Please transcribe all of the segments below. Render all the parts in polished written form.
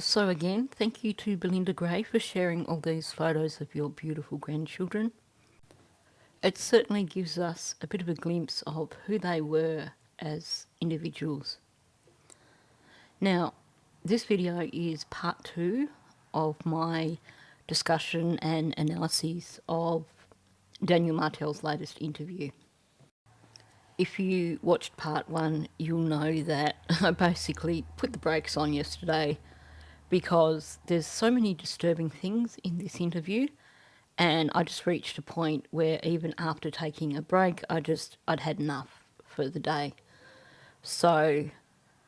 So again, thank you to Belinda Gray for sharing all these photos of your beautiful grandchildren. It certainly gives us a bit of a glimpse of who they were as individuals. Now, this video is part 2 of my discussion and analysis of Daniel Martell's latest interview. If you watched part 1, you'll know that I basically put the brakes on yesterday because there's so many disturbing things in this interview, and I just reached a point where even after taking a break, I'd had enough for the day. So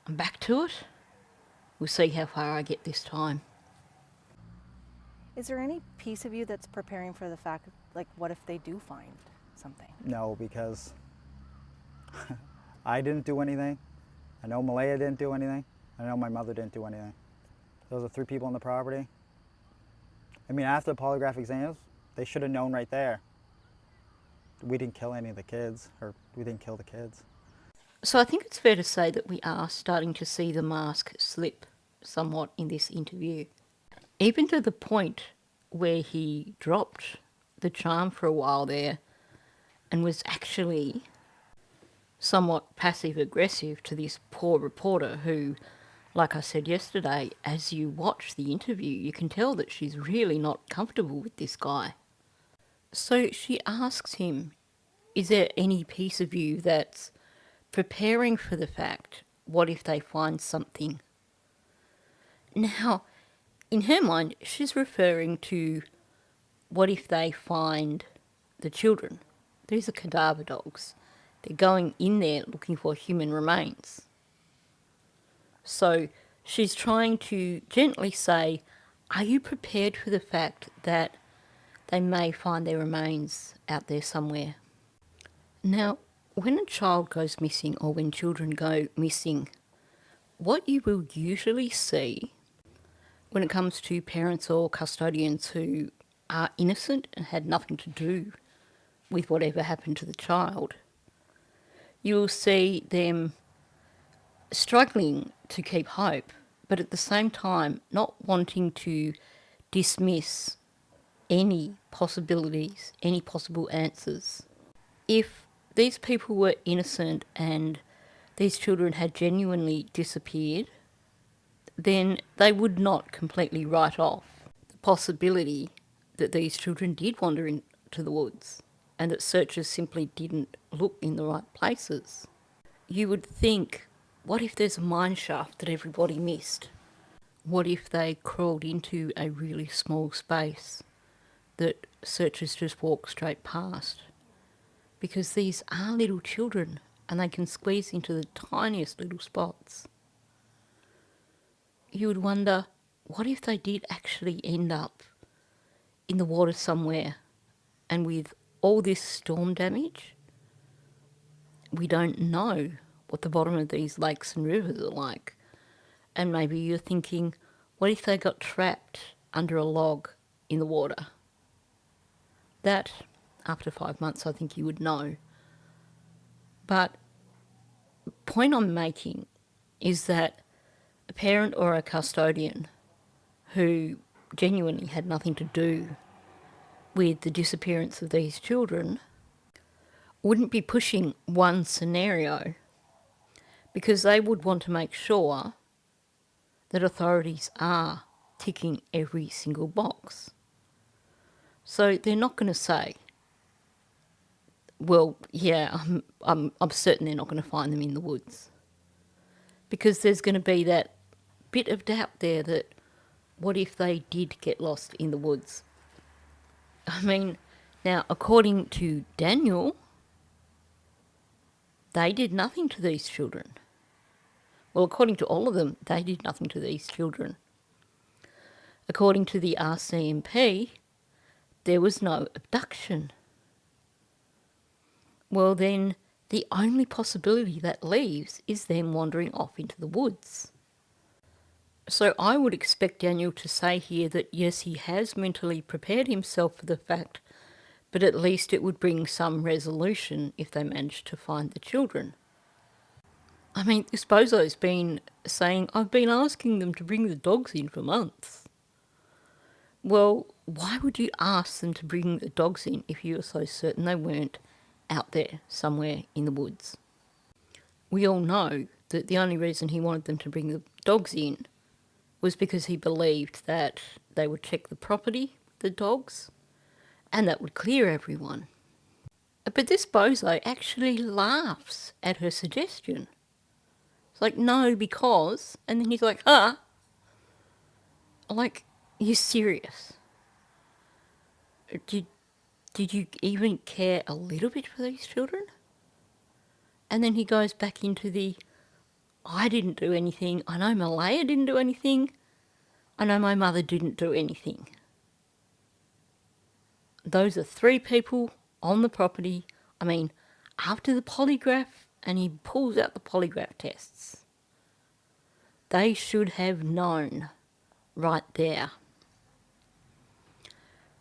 I'm back to it. We'll see how far I get this time. Is there any piece of you that's preparing for the fact, like, what if they do find something? No, because I didn't do anything. I know Malaya didn't do anything. I know my mother didn't do anything. Those are 3 people on the property. I mean, after the polygraph exams, they should have known right there. We didn't kill any of the kids, or we didn't kill the kids. So I think it's fair to say that we are starting to see the mask slip somewhat in this interview. Even to the point where he dropped the charm for a while there and was actually somewhat passive-aggressive to this poor reporter who, like I said yesterday, as you watch the interview, you can tell that she's really not comfortable with this guy. So she asks him, is there any piece of you that's preparing for the fact, what if they find something? Now, in her mind, she's referring to what if they find the children. These are cadaver dogs. They're going in there looking for human remains. So she's trying to gently say, are you prepared for the fact that they may find their remains out there somewhere? Now, when a child goes missing or when children go missing, what you will usually see when it comes to parents or custodians who are innocent and had nothing to do with whatever happened to the child, you'll see them struggling to keep hope, but at the same time not wanting to dismiss any possibilities, any possible answers. If these people were innocent and these children had genuinely disappeared, then they would not completely write off the possibility that these children did wander into the woods and that searchers simply didn't look in the right places. You would think, what if there's a mine shaft that everybody missed? What if they crawled into a really small space that searchers just walked straight past? Because these are little children and they can squeeze into the tiniest little spots. You would wonder, what if they did actually end up in the water somewhere, and with all this storm damage, we don't know what the bottom of these lakes and rivers are like. And maybe you're thinking, what if they got trapped under a log in the water? That, after 5 months, I think you would know. But the point I'm making is that a parent or a custodian who genuinely had nothing to do with the disappearance of these children wouldn't be pushing one scenario, because they would want to make sure that authorities are ticking every single box. So they're not going to say, well, yeah, I'm certain they're not going to find them in the woods. Because there's going to be that bit of doubt there that what if they did get lost in the woods? I mean, now, according to Daniel, they did nothing to these children. Well, according to all of them, they did nothing to these children. According to the RCMP, there was no abduction. Well, then the only possibility that leaves is them wandering off into the woods. So I would expect Daniel to say here that yes, he has mentally prepared himself for the fact, but at least it would bring some resolution if they managed to find the children. I mean, this bozo's been saying, I've been asking them to bring the dogs in for months. Well, why would you ask them to bring the dogs in if you were so certain they weren't out there somewhere in the woods? We all know that the only reason he wanted them to bring the dogs in was because he believed that they would check the property, the dogs, and that would clear everyone. But this bozo actually laughs at her suggestion. It's like, no, because... And then he's like, huh? Like, you're serious? Did you even care a little bit for these children? And then he goes back into the, I didn't do anything. I know Malaya didn't do anything. I know my mother didn't do anything. Those are 3 people on the property. I mean, after the polygraph, and he pulls out the polygraph tests. They should have known right there.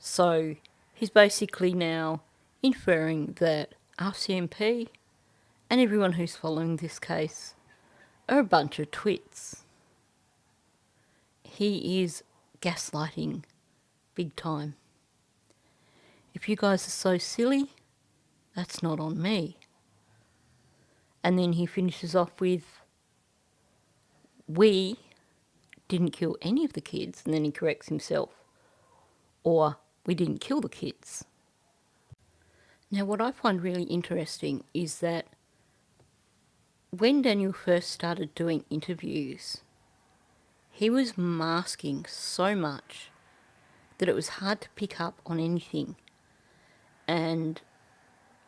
So he's basically now inferring that RCMP and everyone who's following this case are a bunch of twits. He is gaslighting big time. If you guys are so silly, that's not on me. And then he finishes off with, we didn't kill any of the kids, and then he corrects himself. Or, we didn't kill the kids. Now, what I find really interesting is that when Daniel first started doing interviews, he was masking so much that it was hard to pick up on anything. And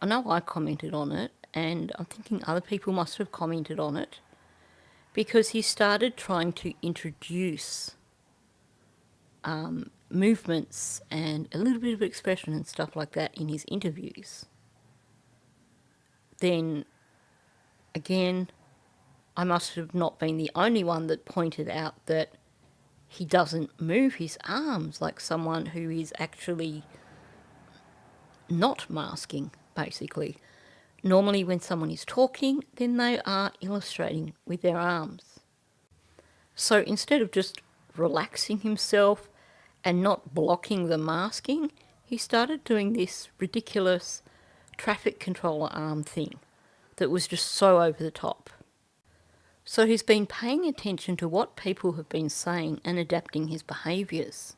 I know I commented on it, and I'm thinking other people must have commented on it, because he started trying to introduce movements and a little bit of expression and stuff like that in his interviews. Then, again, I must have not been the only one that pointed out that he doesn't move his arms like someone who is actually not masking, basically. Normally when someone is talking, then they are illustrating with their arms. So instead of just relaxing himself and not blocking the masking, he started doing this ridiculous traffic controller arm thing that was just so over the top. So he's been paying attention to what people have been saying and adapting his behaviours.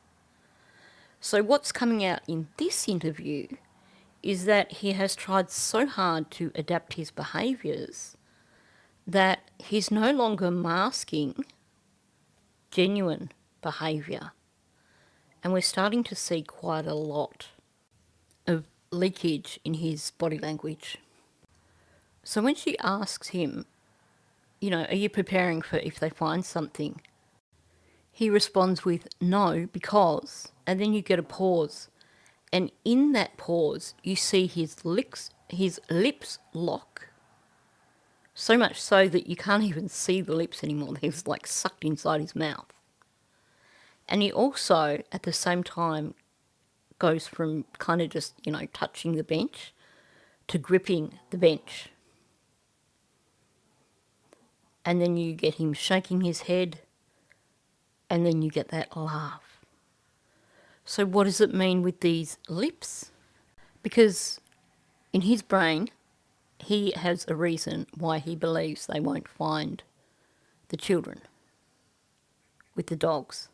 So what's coming out in this interview is that he has tried so hard to adapt his behaviours that he's no longer masking genuine behaviour. And we're starting to see quite a lot of leakage in his body language. So when she asks him, you know, are you preparing for if they find something? He responds with, no, because, and then you get a pause. And in that pause, you see his lips lock. So much so that you can't even see the lips anymore. They're like sucked inside his mouth. And he also, at the same time, goes from kind of just, you know, touching the bench to gripping the bench. And then you get him shaking his head, and then you get that laugh. So what does it mean with these lips? Because in his brain, he has a reason why he believes they won't find the children with the dogs.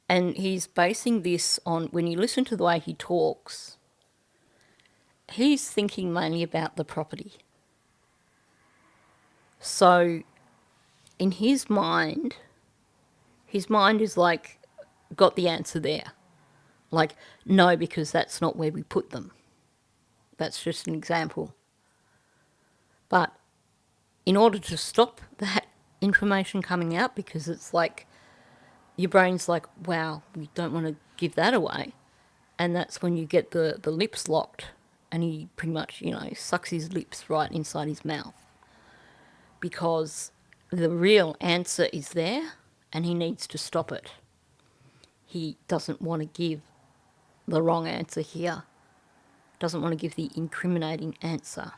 And he's basing this on, when you listen to the way he talks, he's thinking mainly about the property. So in his mind is like, got the answer there. Like, no, because that's not where we put them. That's just an example. But in order to stop that information coming out, because it's like, your brain's like, wow, we don't want to give that away. And that's when you get the lips locked, and he pretty much, you know, sucks his lips right inside his mouth. Because the real answer is there, and he needs to stop it. He doesn't want to give the wrong answer here. Doesn't want to give the incriminating answer.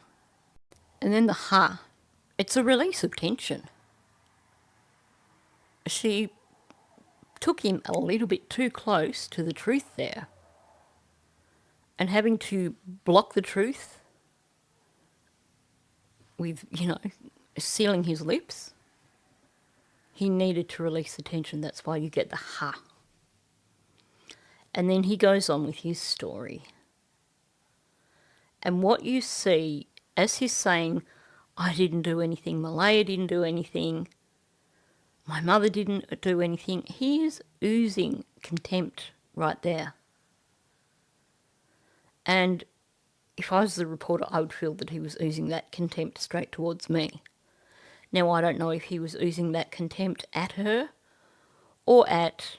And then the ha It's a release of tension. She took him a little bit too close to the truth there. And having to block the truth with, sealing his lips, he needed to release the tension. That's why you get the ha. And then he goes on with his story. And what you see, as he's saying, I didn't do anything, Malaya didn't do anything, my mother didn't do anything, he is oozing contempt right there. And if I was the reporter, I would feel that he was oozing that contempt straight towards me. Now, I don't know if he was oozing that contempt at her or at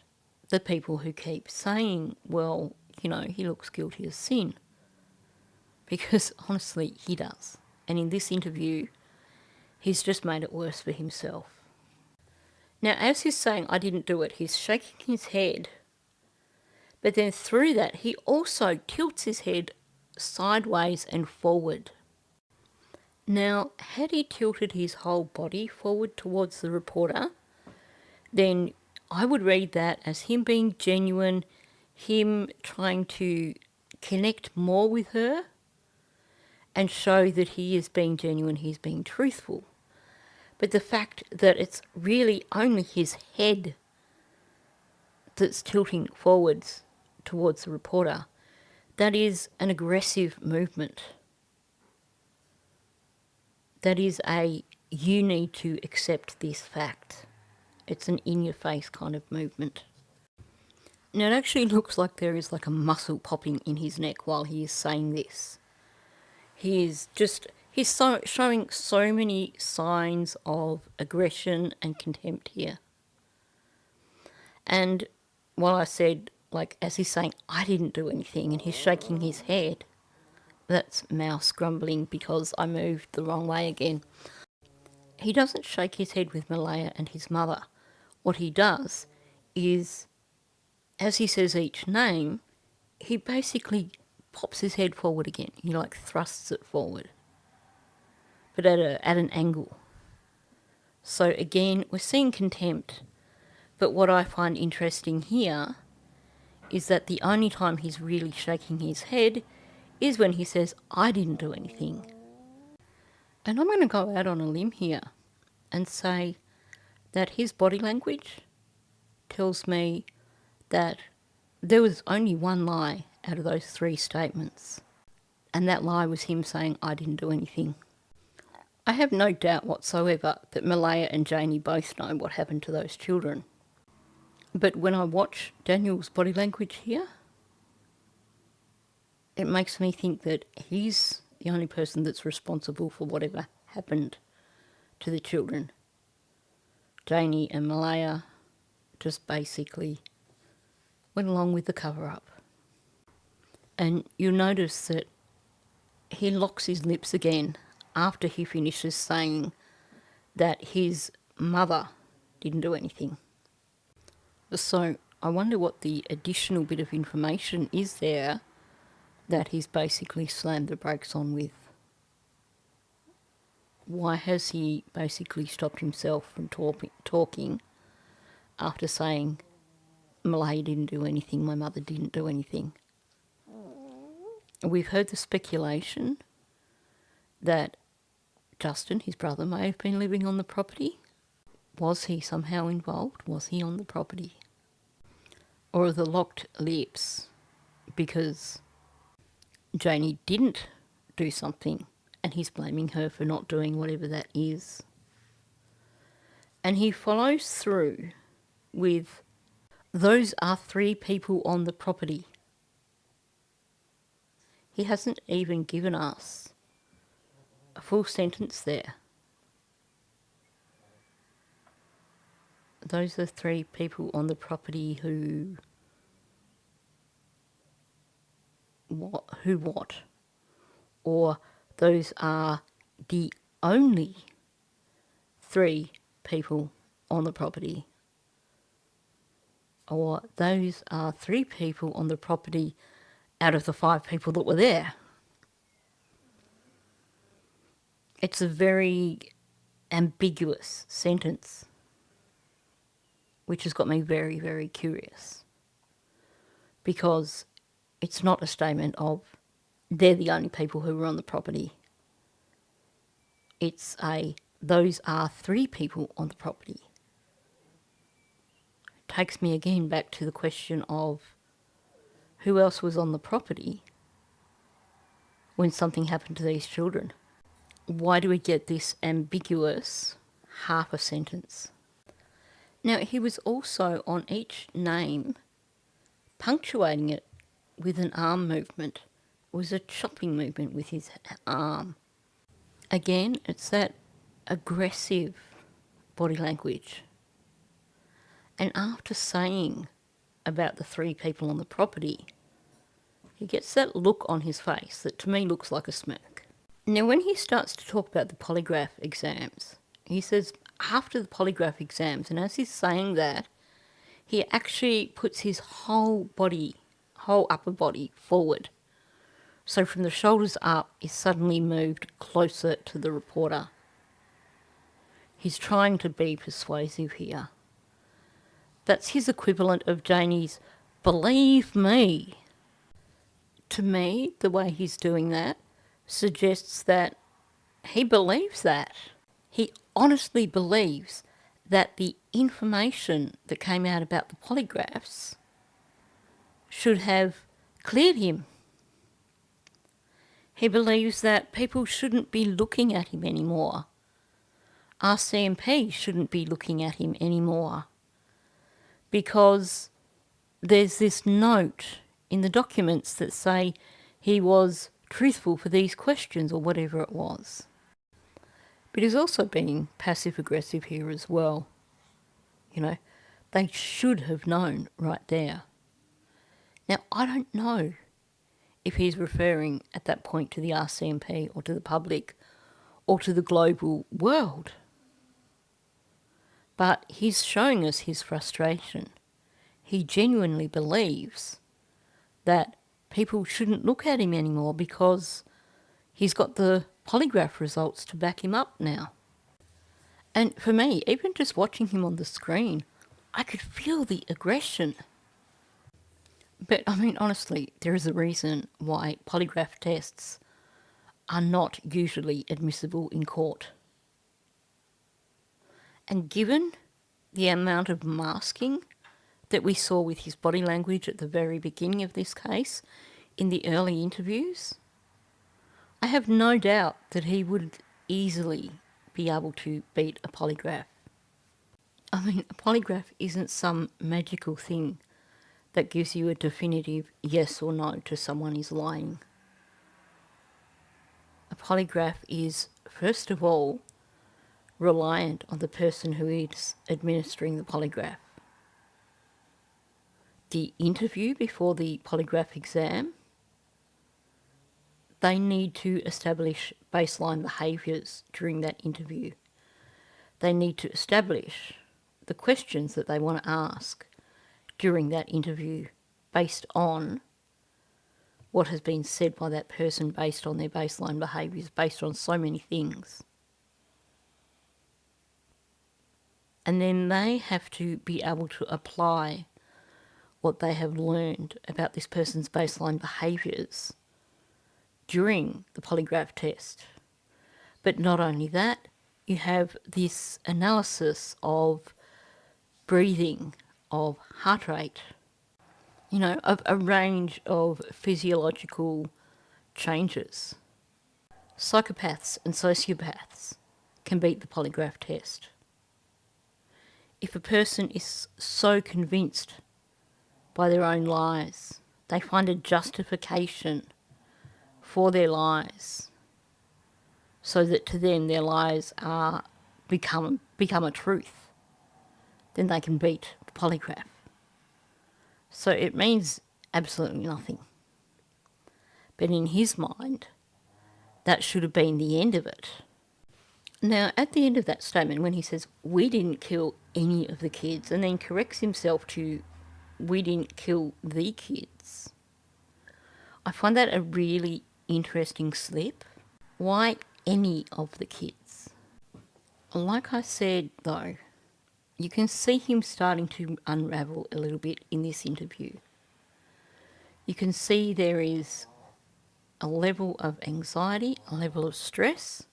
the people who keep saying, well, he looks guilty as sin. Because honestly, he does. And in this interview, he's just made it worse for himself. Now, as he's saying, I didn't do it, he's shaking his head. But then through that, he also tilts his head sideways and forward. Now, had he tilted his whole body forward towards the reporter, then I would read that as him being genuine, him trying to connect more with her and show that he is being genuine, he's being truthful. But the fact that it's really only his head that's tilting forwards towards the reporter, that is an aggressive movement. That is you need to accept this fact. It's an in-your-face kind of movement. Now, it actually looks like there is like a muscle popping in his neck while he is saying this. He's showing so many signs of aggression and contempt here. And while I said, as he's saying, I didn't do anything, and he's shaking his head, that's mouse grumbling because I moved the wrong way again. He doesn't shake his head with Malaya and his mother. What he does is, as he says each name, he basically pops his head forward again. He thrusts it forward, but at an angle. So again, we're seeing contempt. But what I find interesting here is that the only time he's really shaking his head is when he says, I didn't do anything. And I'm going to go out on a limb here and say that his body language tells me that there was only one lie out of those 3 statements. And that lie was him saying, I didn't do anything. I have no doubt whatsoever that Malaya and Janie both know what happened to those children. But when I watch Daniel's body language here, it makes me think that he's the only person that's responsible for whatever happened to the children. Janie and Malaya just basically went along with the cover-up. And you'll notice that he locks his lips again after he finishes saying that his mother didn't do anything. So I wonder what the additional bit of information is there that he's basically slammed the brakes on with. Why has he basically stopped himself from talking after saying, Malaya didn't do anything, my mother didn't do anything? We've heard the speculation that Justin, his brother, may have been living on the property. Was he somehow involved? Was he on the property? Or the locked lips because Janie didn't do something and he's blaming her for not doing whatever that is. And he follows through with, those are 3 people on the property. He hasn't even given us a full sentence there. Those are 3 people on the property who what? Or those are the only 3 people on the property. Or those are 3 people on the property out of the 5 people that were there. It's a very ambiguous sentence, which has got me very, very curious, because it's not a statement of they're the only people who were on the property. It's those are 3 people on the property. It takes me again back to the question of who else was on the property when something happened to these children. Why do we get this ambiguous half a sentence? Now, he was also on each name punctuating it with an arm movement. It was a chopping movement with his arm. Again, it's that aggressive body language. And after saying about the 3 people on the property, he gets that look on his face that to me looks like a smirk. Now, when he starts to talk about the polygraph exams, he says after the polygraph exams, and as he's saying that, he actually puts his whole upper body forward. So from the shoulders up, is suddenly moved closer to the reporter. He's trying to be persuasive here. That's his equivalent of Janie's "believe me." To me, the way he's doing that suggests that he believes that. He honestly believes that the information that came out about the polygraphs should have cleared him. He believes that people shouldn't be looking at him anymore. RCMP shouldn't be looking at him anymore, because there's this note in the documents that say he was truthful for these questions or whatever it was. But he's also being passive-aggressive here as well. You know, they should have known right there. Now, I don't know if he's referring at that point to the RCMP or to the public or to the global world. But he's showing us his frustration. He genuinely believes that people shouldn't look at him anymore because he's got the polygraph results to back him up now. And for me, even just watching him on the screen, I could feel the aggression. But I mean, honestly, there is a reason why polygraph tests are not usually admissible in court. And given the amount of masking that we saw with his body language at the very beginning of this case, in the early interviews, I have no doubt that he would easily be able to beat a polygraph. I mean, a polygraph isn't some magical thing that gives you a definitive yes or no to someone is lying. A polygraph is, first of all, reliant on the person who is administering the polygraph. The interview before the polygraph exam, they need to establish baseline behaviours during that interview. They need to establish the questions that they want to ask during that interview based on what has been said by that person, based on their baseline behaviours, based on so many things. And then they have to be able to apply what they have learned about this person's baseline behaviours during the polygraph test. But not only that, you have this analysis of breathing, of heart rate, you know, of a range of physiological changes. Psychopaths and sociopaths can beat the polygraph test. If a person is so convinced by their own lies, they find a justification for their lies, so that to them their lies are become a truth, then they can beat the polygraph. So it means absolutely nothing. But in his mind, that should have been the end of it. Now, at the end of that statement, when he says, "We didn't kill any of the kids," and then corrects himself to, "We didn't kill the kids," I find that a really interesting slip. Why any of the kids? Like I said, though, you can see him starting to unravel a little bit in this interview. You can see there is a level of anxiety, a level of stress.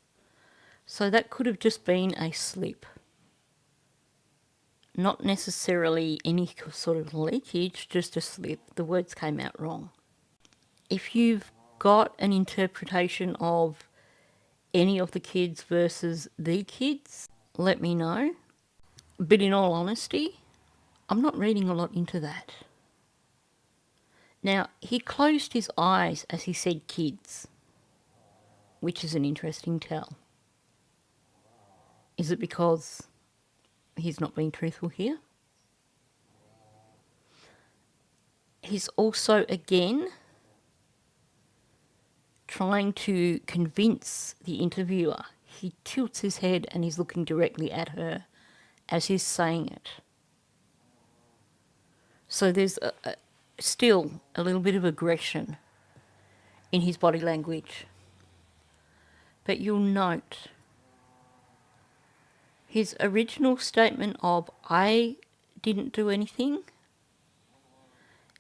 So that could have just been a slip. Not necessarily any sort of leakage, just a slip. The words came out wrong. If you've got an interpretation of any of the kids versus the kids, let me know. But in all honesty, I'm not reading a lot into that. Now, he closed his eyes as he said kids, which is an interesting tell. Is it because he's not being truthful here? He's also, again, trying to convince the interviewer. He tilts his head and he's looking directly at her as he's saying it. So there's still a little bit of aggression in his body language. But you'll note his original statement of, I didn't do anything,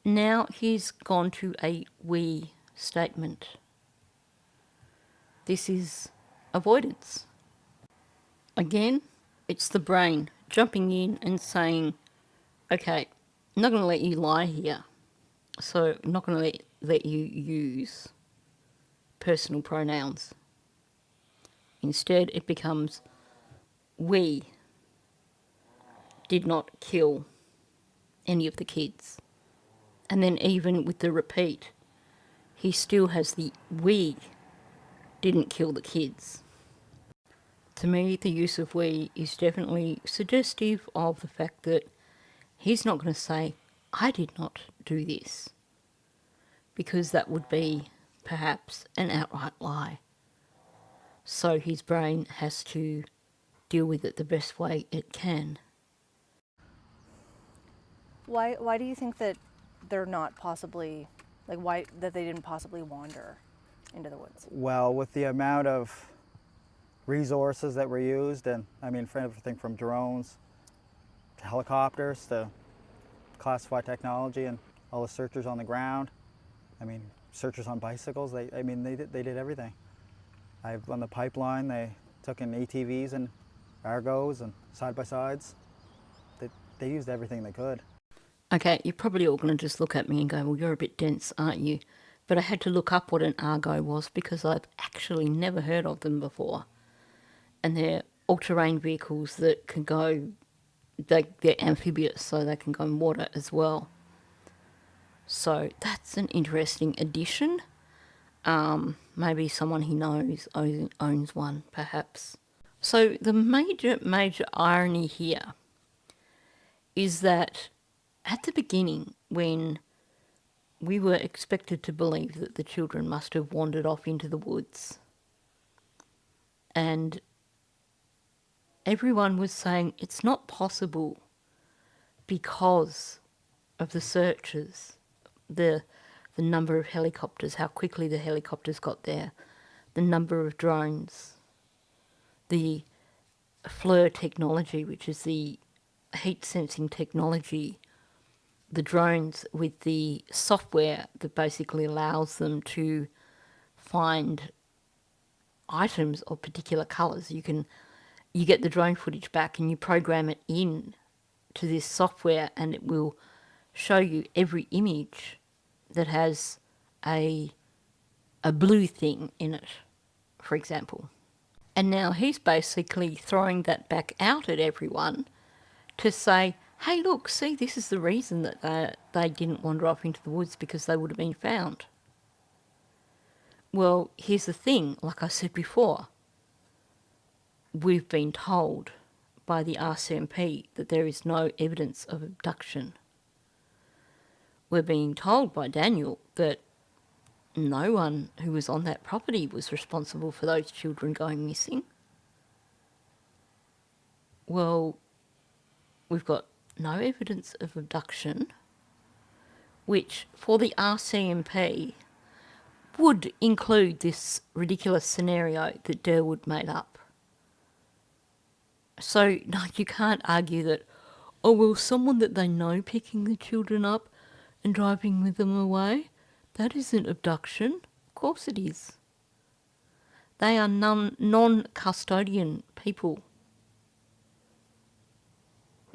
now he's gone to a we statement. This is avoidance. Again, it's the brain jumping in and saying, okay, I'm not going to let you lie here. So I'm not going to let you use personal pronouns. Instead, it becomes, we did not kill any of the kids. And then even with the repeat, he still has the we didn't kill the kids. To me, the use of we is definitely suggestive of the fact that he's not going to say, I did not do this, because that would be perhaps an outright lie. So his brain has to deal with it the best way it can. Why do you think that they're not possibly, like why that they didn't possibly wander into the woods? Well, with the amount of resources that were used, and I mean, for everything from drones to helicopters to classified technology and all the searchers on the ground, I mean, searchers on bicycles, they did everything. On the pipeline, they took in ATVs and Argos and side-by-sides. They used everything they could. Okay, you're probably all going to just look at me and go, well, you're a bit dense, aren't you? But I had to look up what an Argo was because I've actually never heard of them before. And they're all-terrain vehicles that can go, they're amphibious, so they can go in water as well. So that's an interesting addition. Maybe someone he knows owns one, perhaps. So the major irony here is that at the beginning, when we were expected to believe that the children must have wandered off into the woods, and everyone was saying it's not possible because of the searches, the number of helicopters, how quickly the helicopters got there, the number of drones, the FLIR technology, which is the heat sensing technology, the drones with the software that basically allows them to find items of particular colours. You get the drone footage back and you program it in to this software and it will show you every image that has a blue thing in it, for example. And now he's basically throwing that back out at everyone to say, hey, look, see, this is the reason that they didn't wander off into the woods, because they would have been found. Well, here's the thing, like I said before, we've been told by the RCMP that there is no evidence of abduction. We're being told by Daniel that no one who was on that property was responsible for those children going missing. Well, we've got no evidence of abduction, which for the RCMP would include this ridiculous scenario that Durwood made up. So, no, you can't argue that, oh, well, someone that they know picking the children up and driving with them away, that isn't abduction. Of course it is. They are non-custodian people.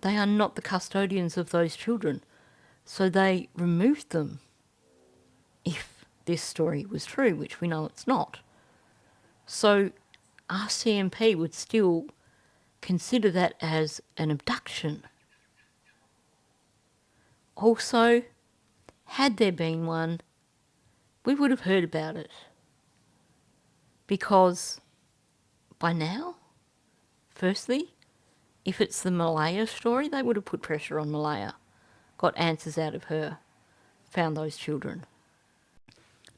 They are not the custodians of those children. So they removed them, if this story was true, which we know it's not. So RCMP would still consider that as an abduction. Also, had there been one, we would have heard about it. Because by now, firstly, if it's the Malaya story, they would have put pressure on Malaya, got answers out of her, found those children.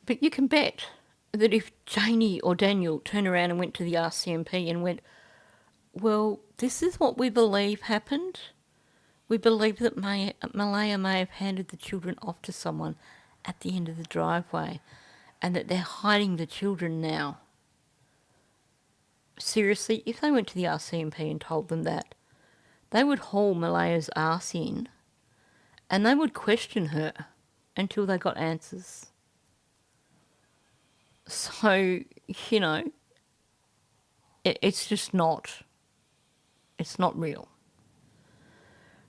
But you can bet that if Janie or Daniel turned around and went to the RCMP and went, well, this is what we believe happened. We believe that Malaya may have handed the children off to someone at the end of the driveway and that they're hiding the children now. Seriously, if they went to the RCMP and told them that, they would haul Malaya's ass in and they would question her until they got answers. So, you know, it's just not, it's not real.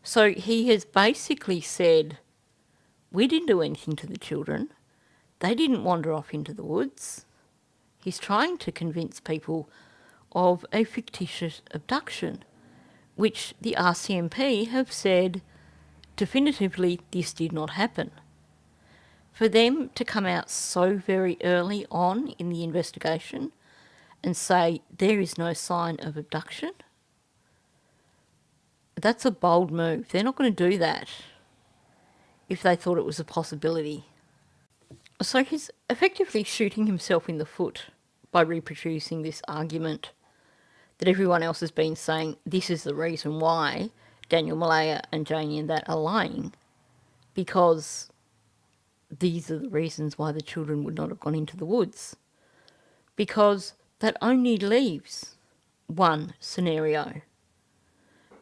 So he has basically said, we didn't do anything to the children. They didn't wander off into the woods. He's trying to convince people of a fictitious abduction, which the RCMP have said definitively this did not happen. For them to come out so very early on in the investigation and say there is no sign of abduction, that's a bold move. They're not going to do that if they thought it was a possibility. So he's effectively shooting himself in the foot by reproducing this argument that everyone else has been saying this is the reason why Daniel, Malaya and Janie and that are lying, because these are the reasons why the children would not have gone into the woods. Because that only leaves one scenario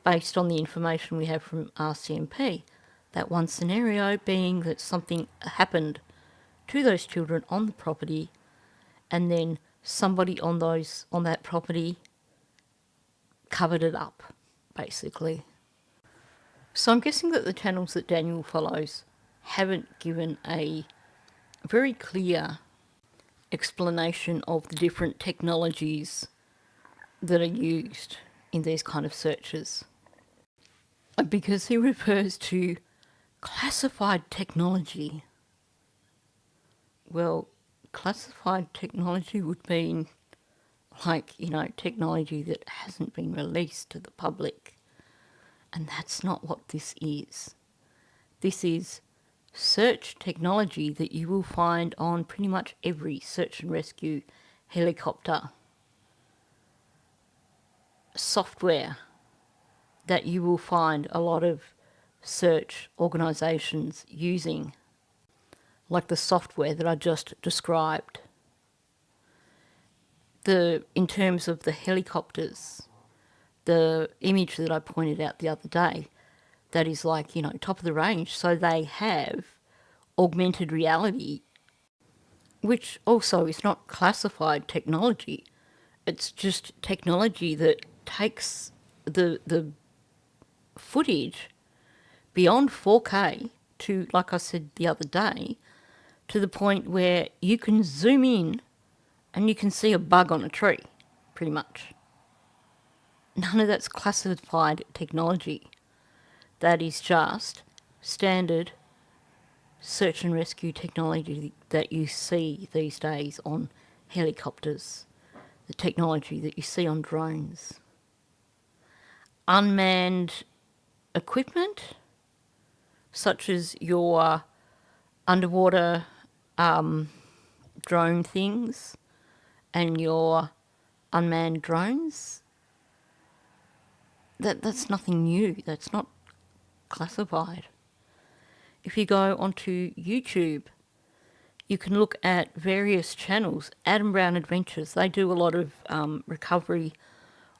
based on the information we have from RCMP. That one scenario being that something happened to those children on the property and then somebody on that property covered it up, basically. So I'm guessing that the channels that Daniel follows haven't given a very clear explanation of the different technologies that are used in these kind of searches. Because he refers to classified technology. Well, classified technology would mean, like, you know, technology that hasn't been released to the public. And that's not what this is. This is search technology that you will find on pretty much every search and rescue helicopter. Software that you will find a lot of search organisations using, like the software that I just described. In terms of the helicopters, the image that I pointed out the other day, that is like, you know, top of the range. So they have augmented reality, which also is not classified technology. It's just technology that takes the footage beyond 4K to, like I said the other day, to the point where you can zoom in and you can see a bug on a tree, pretty much. None of that's classified technology. That is just standard search and rescue technology that you see these days on helicopters, the technology that you see on drones. Unmanned equipment, such as your underwater drone things and your unmanned drones, that's nothing new. That's not classified. If you go onto YouTube, you can look at various channels. Adam Brown Adventures, they do a lot of recovery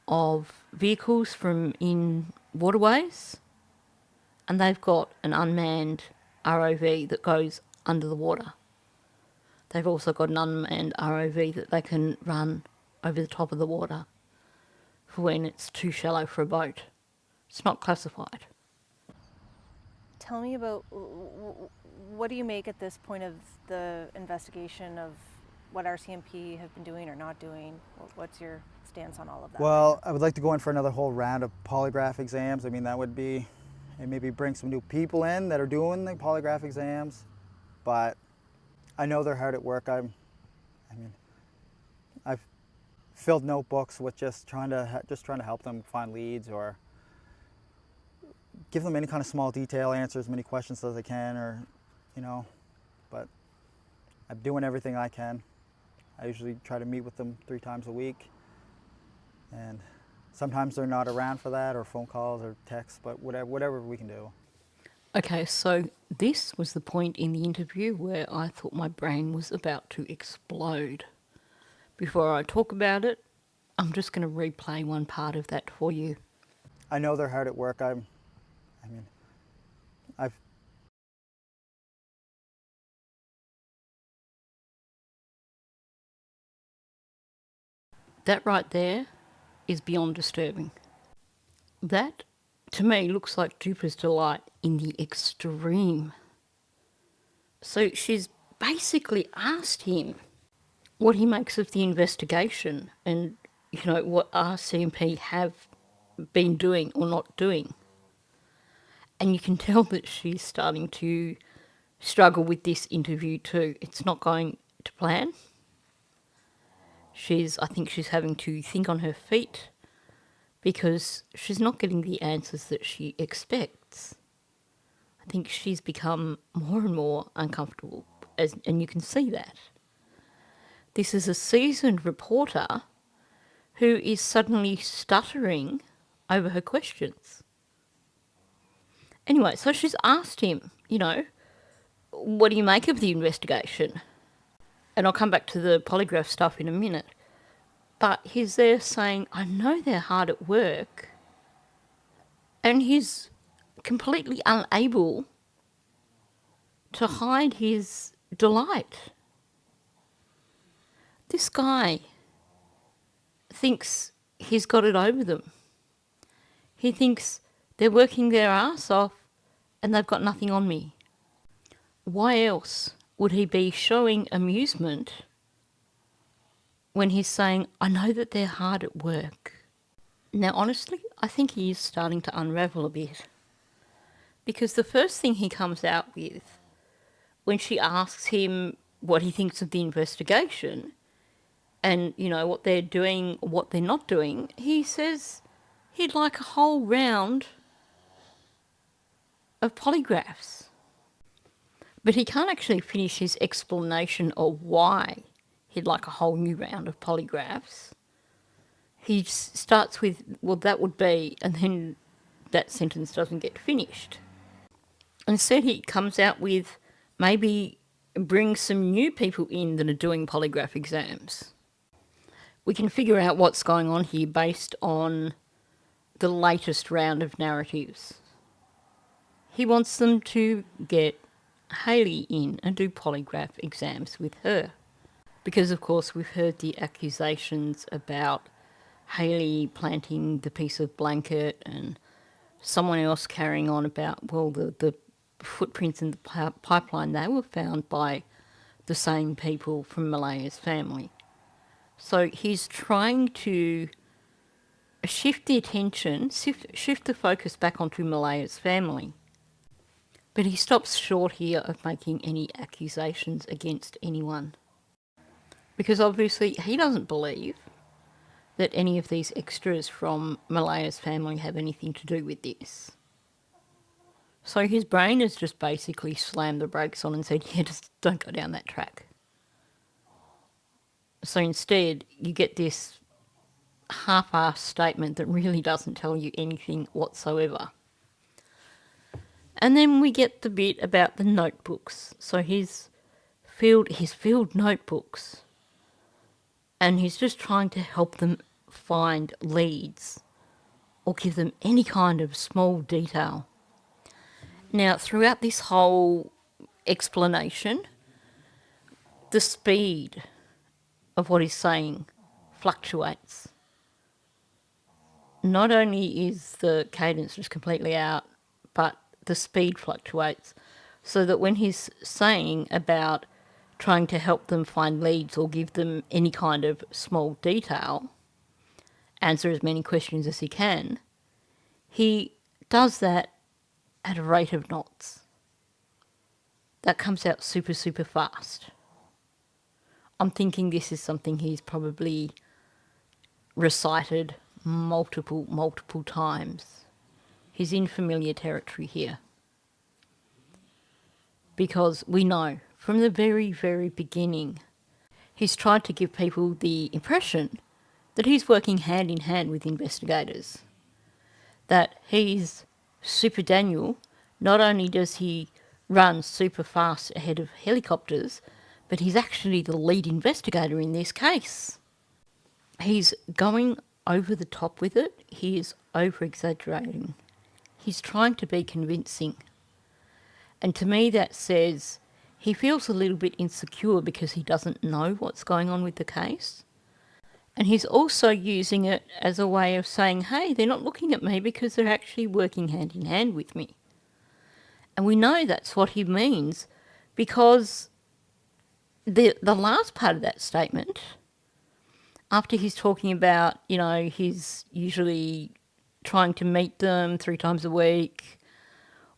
of vehicles from in waterways, and they've got an unmanned ROV that goes under the water. They've also got an unmanned ROV that they can run over the top of the water for when it's too shallow for a boat. It's not classified. Tell me about what do you make at this point of the investigation of what RCMP have been doing or not doing? What's your stance on all of that? Well, I would like to go in for another whole round of polygraph exams. I mean, that would be, and maybe bring some new people in that are doing the polygraph exams. But I know they're hard at work. I've filled notebooks with just trying to help them find leads or give them any kind of small detail, answer as many questions as I can, or But I'm doing everything I can. I usually try to meet with them 3 times a week, and sometimes they're not around for that, or phone calls or texts, but whatever we can do. Okay, so this was the point in the interview where I thought my brain was about to explode. Before I talk about it, I'm just going to replay one part of that for you. I know they're hard at work. I've That right there is beyond disturbing. That, to me, looks like Jupiter's delight in the extreme. So she's basically asked him what he makes of the investigation and, what RCMP have been doing or not doing. And you can tell that she's starting to struggle with this interview too. It's not going to plan. I think she's having to think on her feet because she's not getting the answers that she expects. I think she's become more and more uncomfortable, and you can see that. This is a seasoned reporter who is suddenly stuttering over her questions. Anyway, so she's asked him, what do you make of the investigation? And I'll come back to the polygraph stuff in a minute. But he's there saying, I know they're hard at work. And he's completely unable to hide his delight. This guy thinks he's got it over them. He thinks they're working their ass off and they've got nothing on me. Why else would he be showing amusement when he's saying, I know that they're hard at work? Now, honestly, I think he is starting to unravel a bit. Because the first thing he comes out with, when she asks him what he thinks of the investigation and, what they're doing, what they're not doing, he says he'd like a whole round of polygraphs. But he can't actually finish his explanation of why he'd like a whole new round of polygraphs. He starts with, well, that would be, and then that sentence doesn't get finished. Instead, he comes out with maybe bring some new people in that are doing polygraph exams. We can figure out what's going on here based on the latest round of narratives. He wants them to get Hayley in and do polygraph exams with her. Because, of course, we've heard the accusations about Hayley planting the piece of blanket and someone else carrying on about, well, the footprints in the pipeline, they were found by the same people from Malaya's family. So he's trying to shift the attention, shift the focus back onto Malaya's family. But he stops short here of making any accusations against anyone. Because obviously he doesn't believe that any of these extras from Malaya's family have anything to do with this. So his brain has just basically slammed the brakes on and said, yeah, just don't go down that track. So instead, you get this half-assed statement that really doesn't tell you anything whatsoever. And then we get the bit about the notebooks. So he's filled notebooks and he's just trying to help them find leads or give them any kind of small detail. Now, throughout this whole explanation, the speed of what he's saying fluctuates. Not only is the cadence just completely out, but the speed fluctuates. So that when he's saying about trying to help them find leads or give them any kind of small detail, answer as many questions as he can, he does that at a rate of knots. That comes out super, super fast. I'm thinking this is something he's probably recited multiple times. He's in familiar territory here. Because we know from the very, very beginning, he's tried to give people the impression that he's working hand in hand with investigators. That he's Super Daniel. Not only does he run super fast ahead of helicopters, but he's actually the lead investigator in this case. He's going over the top with it. He is over-exaggerating. He's trying to be convincing. And to me that says he feels a little bit insecure because he doesn't know what's going on with the case. And he's also using it as a way of saying, hey, they're not looking at me because they're actually working hand in hand with me. And we know that's what he means because the last part of that statement, after he's talking about, he's usually trying to meet them 3 times a week,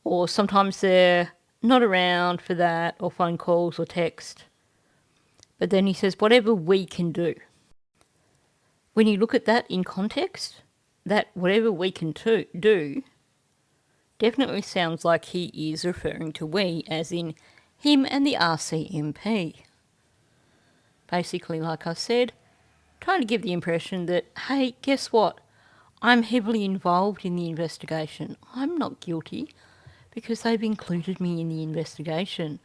or sometimes they're not around for that, or phone calls or text. But then he says, whatever we can do. When you look at that in context, that whatever we can do definitely sounds like he is referring to we, as in him and the RCMP. Basically, like I said, trying to give the impression that, hey, guess what? I'm heavily involved in the investigation. I'm not guilty because they've included me in the investigation,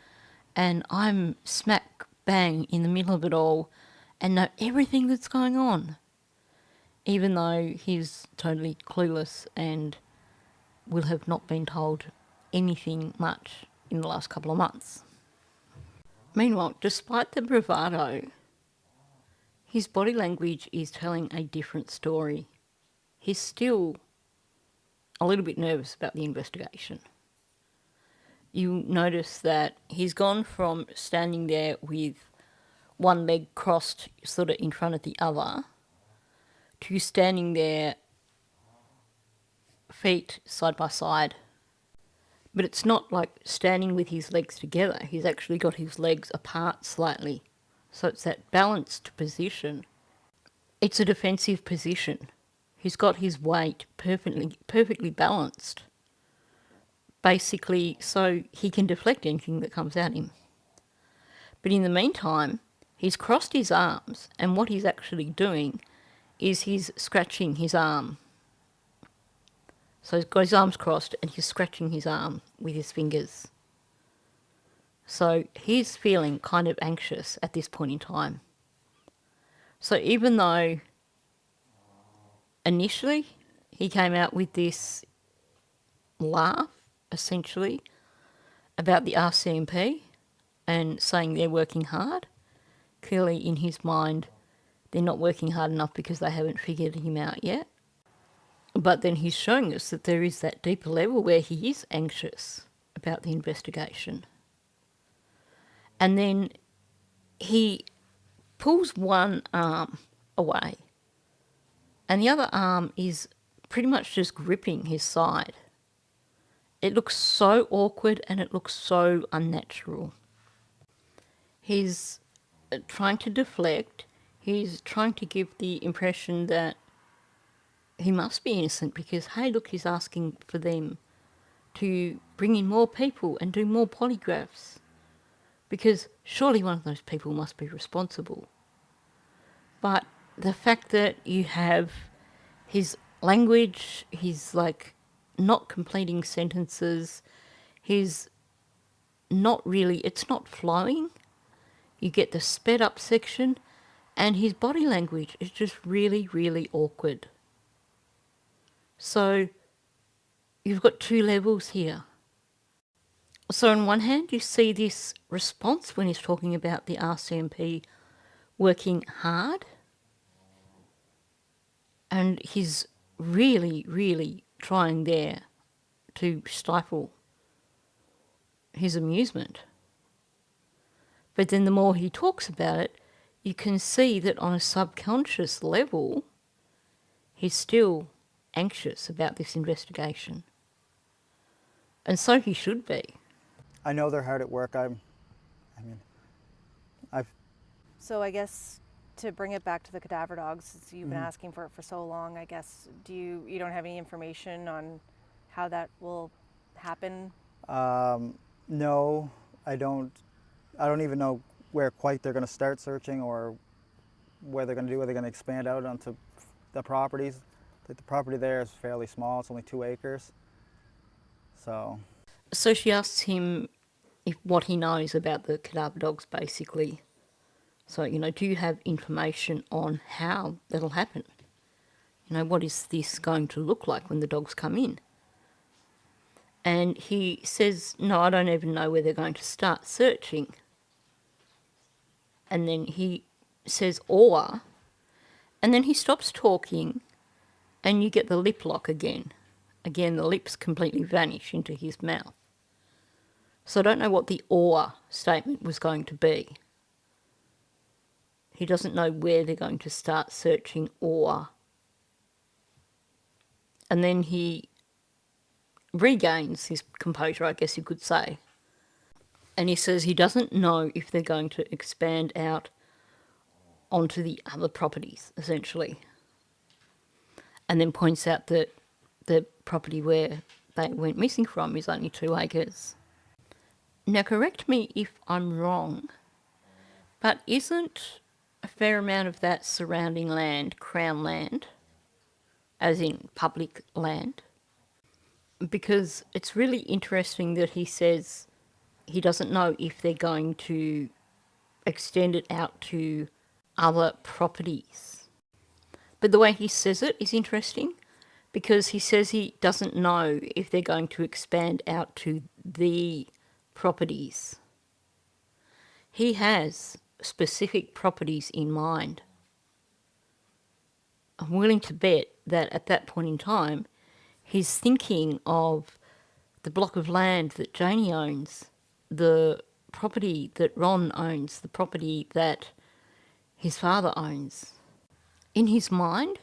and I'm smack bang in the middle of it all and know everything that's going on, even though he's totally clueless and will have not been told anything much in the last couple of months. Meanwhile, despite the bravado, his body language is telling a different story. He's still a little bit nervous about the investigation. You notice that he's gone from standing there with one leg crossed sort of in front of the other to standing there feet side by side. But it's not like standing with his legs together. He's actually got his legs apart slightly. So it's that balanced position. It's a defensive position. He's got his weight perfectly balanced. Basically, so he can deflect anything that comes at him. But in the meantime, he's crossed his arms, and what he's actually doing is he's scratching his arm. So he's got his arms crossed and he's scratching his arm with his fingers. So he's feeling kind of anxious at this point in time. So even though initially he came out with this laugh, essentially, about the RCMP and saying they're working hard, clearly in his mind they're not working hard enough because they haven't figured him out yet. But then he's showing us that there is that deeper level where he is anxious about the investigation. And then he pulls one arm away and the other arm is pretty much just gripping his side. It looks so awkward and it looks so unnatural. He's trying to deflect. He's trying to give the impression that he must be innocent because, hey, look, he's asking for them to bring in more people and do more polygraphs because surely one of those people must be responsible. But the fact that you have his language, he's like not completing sentences, he's not really, it's not flowing. You get the sped up section And his body language is just really, really awkward. So you've got two levels here. So on one hand, you see this response when he's talking about the RCMP working hard, and he's really, really trying there to stifle his amusement. But then the more he talks about it, you can see that on a subconscious level, he's still anxious about this investigation. And so he should be. I know they're hard at work. I've So I guess to bring it back to the cadaver dogs, since you've been asking for it for so long, I guess, you don't have any information on how that will happen? No, I don't. I don't even know where quite they're going to start searching or what they're going to do. Are they going to expand out onto the properties? The property there is fairly small. It's only 2 acres. So She asks him what he knows about the cadaver dogs, basically. So, do you have information on how that'll happen? What is this going to look like when the dogs come in? And he says, no, I don't even know where they're going to start searching. And then he says, or, and then he stops talking and you get the lip lock again. Again, the lips completely vanish into his mouth. So I don't know what the or statement was going to be. He doesn't know where they're going to start searching or. And then he regains his composure, I guess you could say. And he says he doesn't know if they're going to expand out onto the other properties, essentially. And then points out that the property where they went missing from is only 2 acres. Now, correct me if I'm wrong, but isn't a fair amount of that surrounding land Crown land, as in public land? Because it's really interesting that he says he doesn't know if they're going to extend it out to other properties. But the way he says it is interesting because he says he doesn't know if they're going to expand out to the properties. He has specific properties in mind. I'm willing to bet that at that point in time, he's thinking of the block of land that Janie owns, the property that Ron owns, the property that his father owns. In his mind,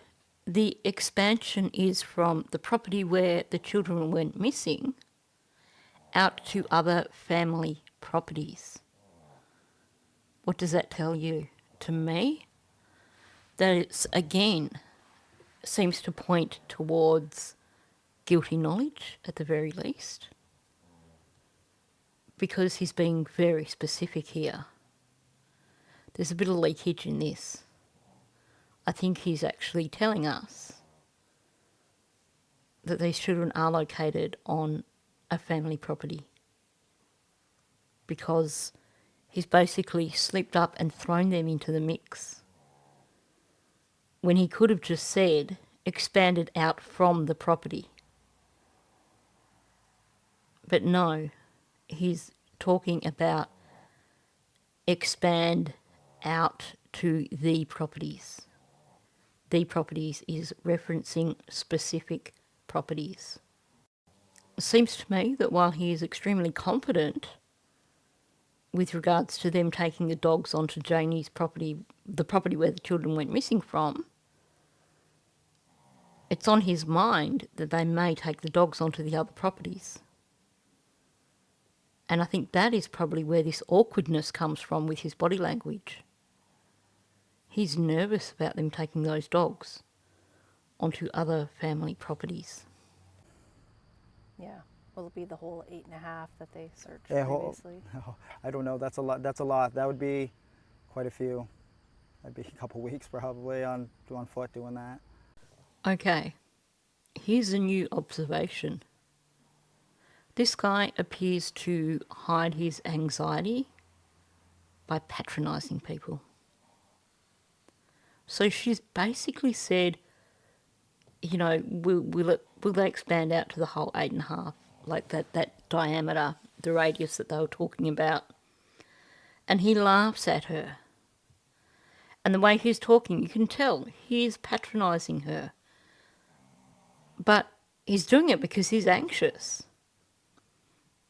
the expansion is from the property where the children went missing out to other family properties. What does that tell you? To me, that it's, again, seems to point towards guilty knowledge at the very least, because he's being very specific here. There's a bit of leakage in this. I think he's actually telling us that these children are located on a family property because he's basically slipped up and thrown them into the mix when he could have just said expanded out from the property. But no, he's talking about expand out to the properties. The properties is referencing specific properties. It seems to me that while he is extremely confident with regards to them taking the dogs onto Janie's property, the property where the children went missing from, it's on his mind that they may take the dogs onto the other properties. And I think that is probably where this awkwardness comes from with his body language. He's nervous about them taking those dogs onto other family properties. Yeah. Will it be the whole 8.5 that they searched yeah, previously? I don't know. That's a lot. That's a lot. That would be quite a few. That'd be a couple weeks probably on foot doing that. Okay, here's a new observation. This guy appears to hide his anxiety by patronising people. So she's basically said, you know, will they expand out to the whole 8.5, like that diameter, the radius that they were talking about? And he laughs at her. And the way he's talking, you can tell he's patronising her. But he's doing it because he's anxious.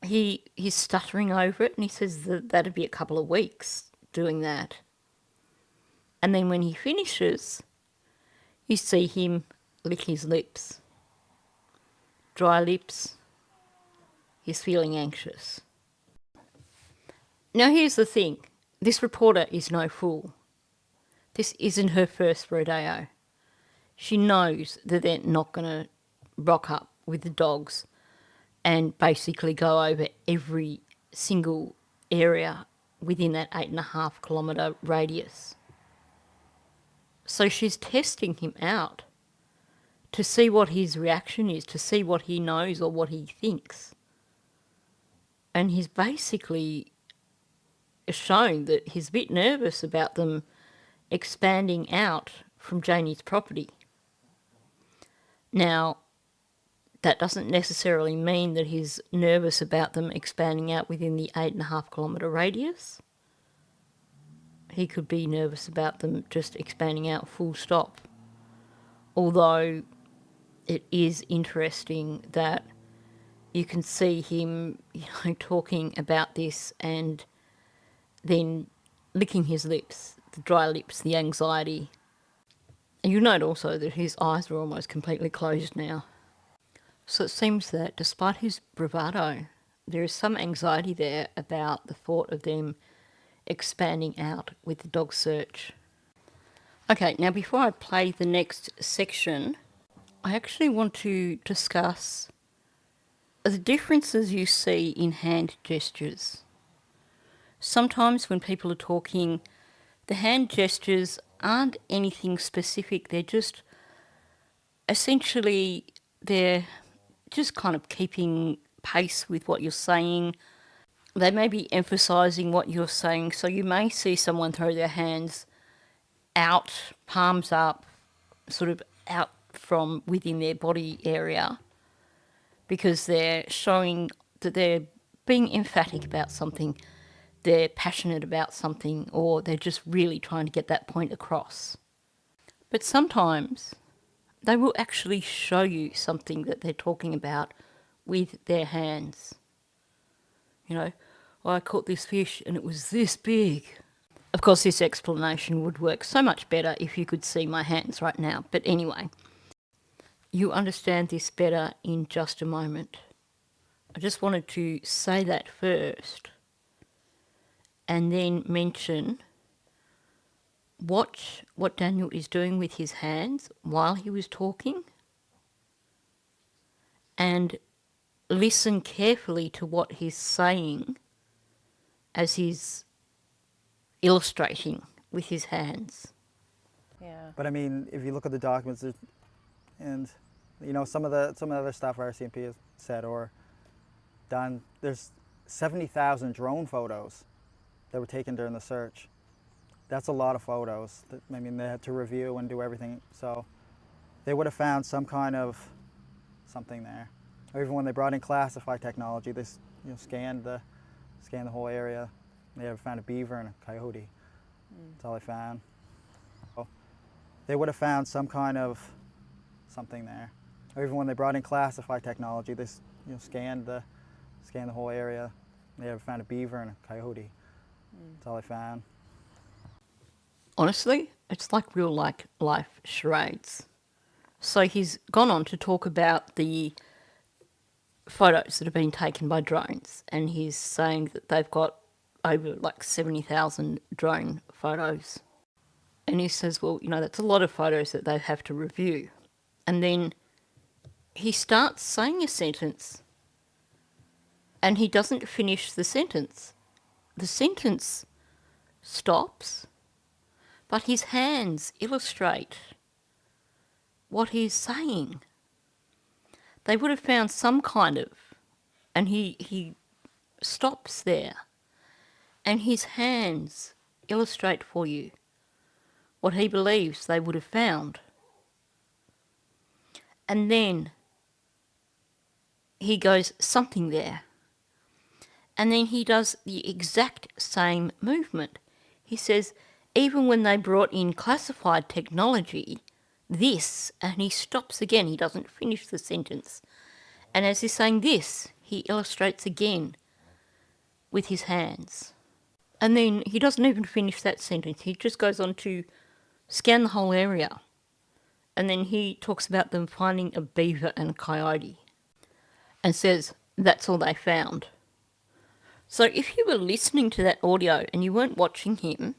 He's stuttering over it, and he says that'd be a couple of weeks doing that. And then when he finishes, you see him lick his lips. Dry lips. He's feeling anxious. Now here's the thing. This reporter is no fool. This isn't her first rodeo. She knows that they're not going to rock up with the dogs and basically go over every single area within that 8.5 kilometre radius. So she's testing him out to see what his reaction is, to see what he knows or what he thinks. And he's basically shown that he's a bit nervous about them expanding out from Janie's property. Now, that doesn't necessarily mean that he's nervous about them expanding out within the 8.5 kilometre radius. He could be nervous about them just expanding out full stop. Although it is interesting that you can see him, talking about this and then licking his lips, the dry lips, the anxiety. And you note also that his eyes are almost completely closed now. So it seems that despite his bravado, there is some anxiety there about the thought of them expanding out with the dog search. Okay, now before I play the next section, I actually want to discuss the differences you see in hand gestures. Sometimes when people are talking, the hand gestures aren't anything specific. They're just essentially, they're just kind of keeping pace with what you're saying. They may be emphasising what you're saying. So you may see someone throw their hands out, palms up, sort of out from within their body area, because they're showing that they're being emphatic about something, they're passionate about something, or they're just really trying to get that point across. But sometimes they will actually show you something that they're talking about with their hands. I caught this fish and it was this big. Of course, this explanation would work so much better if you could see my hands right now. But anyway, you understand this better in just a moment. I just wanted to say that first and then mention watch what Daniel is doing with his hands while he was talking, and listen carefully to what he's saying as he's illustrating with his hands. Yeah. But I mean, if you look at the documents, and some of the other stuff RCMP has said or done, there's 70,000 drone photos that were taken during the search. That's a lot of photos. They had to review and do everything. So they would have found some kind of something there. Or even when they brought in classified technology, they scanned the whole area. They ever found a beaver and a coyote. That's all they found. So they would have found some kind of something there. Or even when they brought in classified technology, they scanned the whole area. They ever found a beaver and a coyote. That's all they found. Honestly, it's like real life charades. So he's gone on to talk about the photos that have been taken by drones, and he's saying that they've got over 70,000 drone photos. And he says, well, that's a lot of photos that they have to review. And then he starts saying a sentence and he doesn't finish the sentence. The sentence stops, but his hands illustrate what he's saying. They would have found some kind of, and he stops there, and his hands illustrate for you what he believes they would have found. And then he goes, something there. And then he does the exact same movement. He says, even when they brought in classified technology, this, and he stops again, he doesn't finish the sentence. And as he's saying this, he illustrates again with his hands. And then he doesn't even finish that sentence. He just goes on to scan the whole area. And then he talks about them finding a beaver and a coyote and says that's all they found. So if you were listening to that audio and you weren't watching him,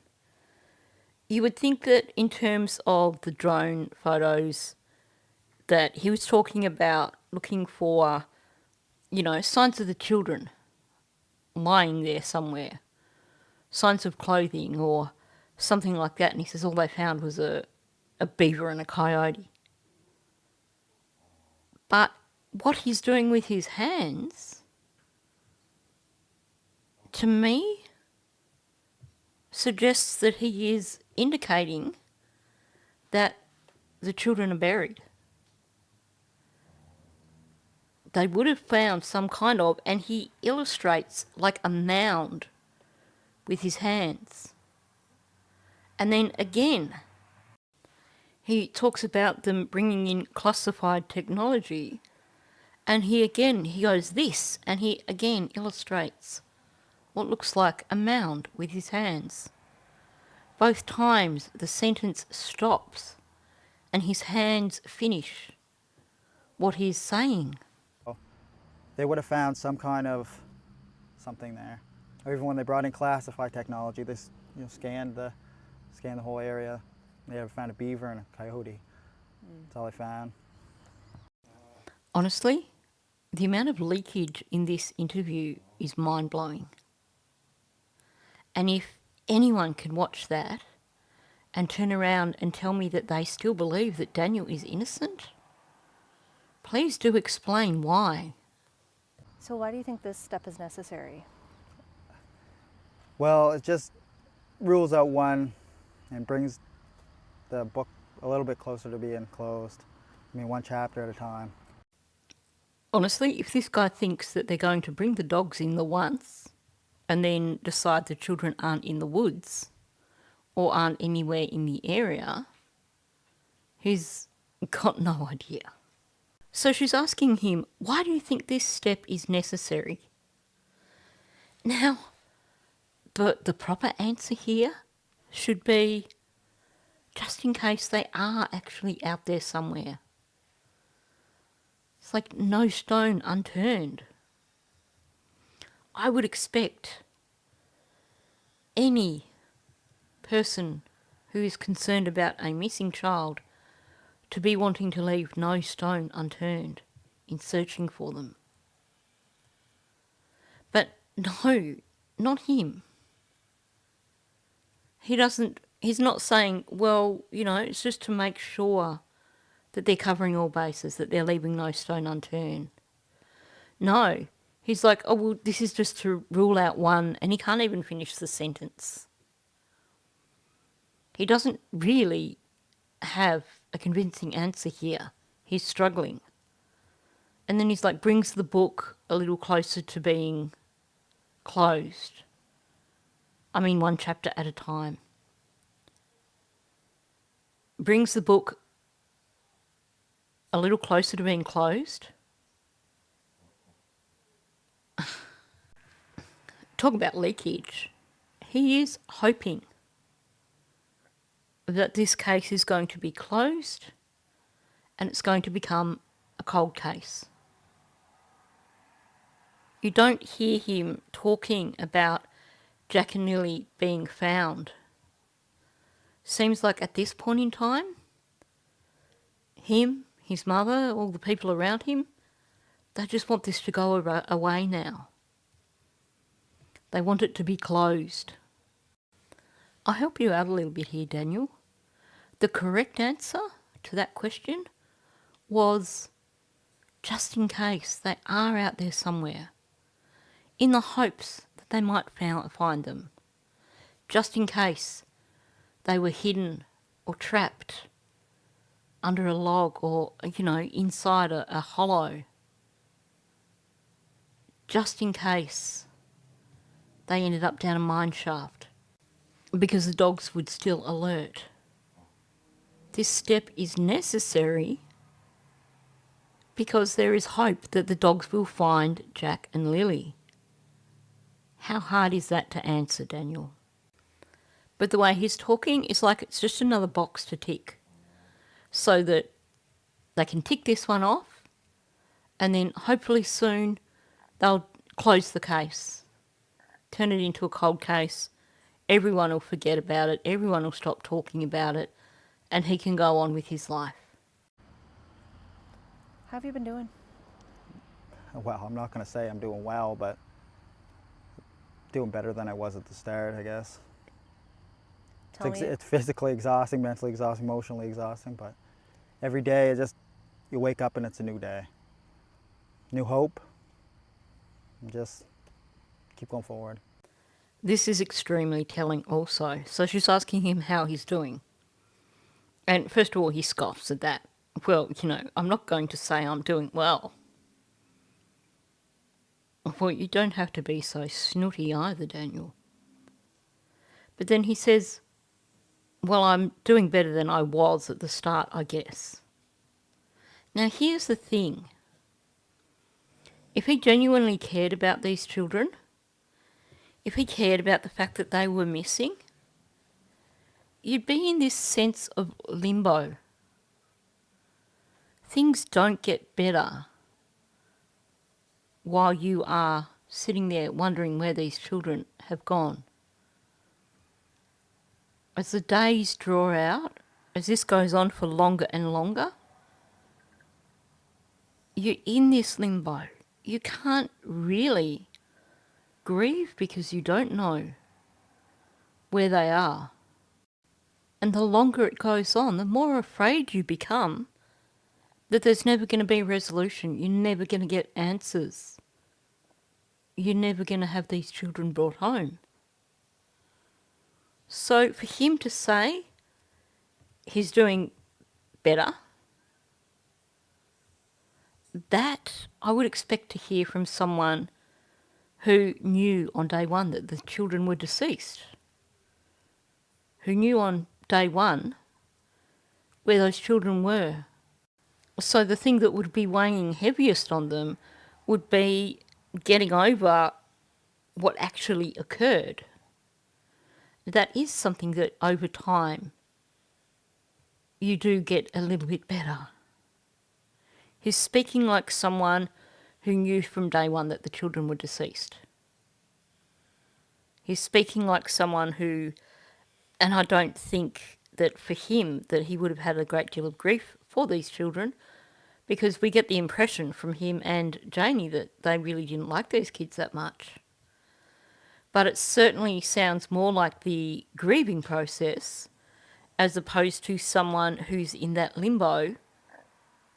you would think that in terms of the drone photos that he was talking about looking for, signs of the children lying there somewhere, signs of clothing or something like that. And he says all they found was a beaver and a coyote. But what he's doing with his hands, to me, suggests that he is indicating that the children are buried. They would have found some kind of, and he illustrates like a mound with his hands. And then again, he talks about them bringing in classified technology, and he goes this, and he again illustrates what looks like a mound with his hands. Both times the sentence stops and his hands finish what he's saying. They would have found some kind of something there. Or even when they brought in classified technology, they scanned the whole area. They ever found a beaver and a coyote. That's all they found. Honestly, the amount of leakage in this interview is mind-blowing. And if anyone can watch that and turn around and tell me that they still believe that Daniel is innocent, please do explain why. So why do you think this step is necessary? Well, it just rules out one and brings the book a little bit closer to being closed. I mean, one chapter at a time. Honestly, if this guy thinks that they're going to bring the dogs in the once and then decide the children aren't in the woods or aren't anywhere in the area, he's got no idea. So she's asking him, why do you think this step is necessary? Now, the proper answer here should be just in case they are actually out there somewhere. It's like no stone unturned. I would expect any person who is concerned about a missing child to be wanting to leave no stone unturned in searching for them. But no, not him. He's not saying, well, it's just to make sure that they're covering all bases, that they're leaving no stone unturned. No, he's like, oh, well, this is just to rule out one, and he can't even finish the sentence. He doesn't really have a convincing answer here. He's struggling. And then he's like, brings the book a little closer to being closed. I mean, one chapter at a time. Brings the book a little closer to being closed. Talk about leakage. He is hoping that this case is going to be closed and it's going to become a cold case. You don't hear him talking about Jack and Lily being found. Seems like at this point in time, him, his mother, all the people around him, they just want this to go away now. They want it to be closed. I'll help you out a little bit here, Daniel. The correct answer to that question was just in case they are out there somewhere, in the hopes that they might find them, just in case they were hidden or trapped under a log or, inside a hollow, just in case they ended up down a mine shaft, because the dogs would still alert. This step is necessary because there is hope that the dogs will find Jack and Lily. How hard is that to answer, Daniel? But the way he's talking is like it's just another box to tick, so that they can tick this one off, and then hopefully soon they'll close the case, turn it into a cold case, everyone will forget about it, everyone will stop talking about it, and he can go on with his life. How have you been doing? Well, I'm not going to say I'm doing well, but doing better than I was at the start, I guess. It's physically exhausting, mentally exhausting, emotionally exhausting, but every day you wake up and it's a new day. New hope. And just keep going forward. This is extremely telling also. So she's asking him how he's doing. And first of all, he scoffs at that. Well, I'm not going to say I'm doing well. Well, you don't have to be so snooty either, Daniel. But then he says, well, I'm doing better than I was at the start, I guess. Now, here's the thing. If he genuinely cared about these children, if he cared about the fact that they were missing, you'd be in this sense of limbo. Things don't get better while you are sitting there wondering where these children have gone. As the days draw out, as this goes on for longer and longer, you're in this limbo. You can't really grieve because you don't know where they are. And the longer it goes on, the more afraid you become that there's never going to be resolution. You're never going to get answers. You're never going to have these children brought home. So for him to say he's doing better, that I would expect to hear from someone who knew on day one that the children were deceased, who knew on day one where those children were. So the thing that would be weighing heaviest on them would be getting over what actually occurred. That is something that over time you do get a little bit better. He's speaking like someone who knew from day one that the children were deceased. He's speaking like someone who, and I don't think that for him that he would have had a great deal of grief for these children, because we get the impression from him and Janie that they really didn't like these kids that much. But it certainly sounds more like the grieving process as opposed to someone who's in that limbo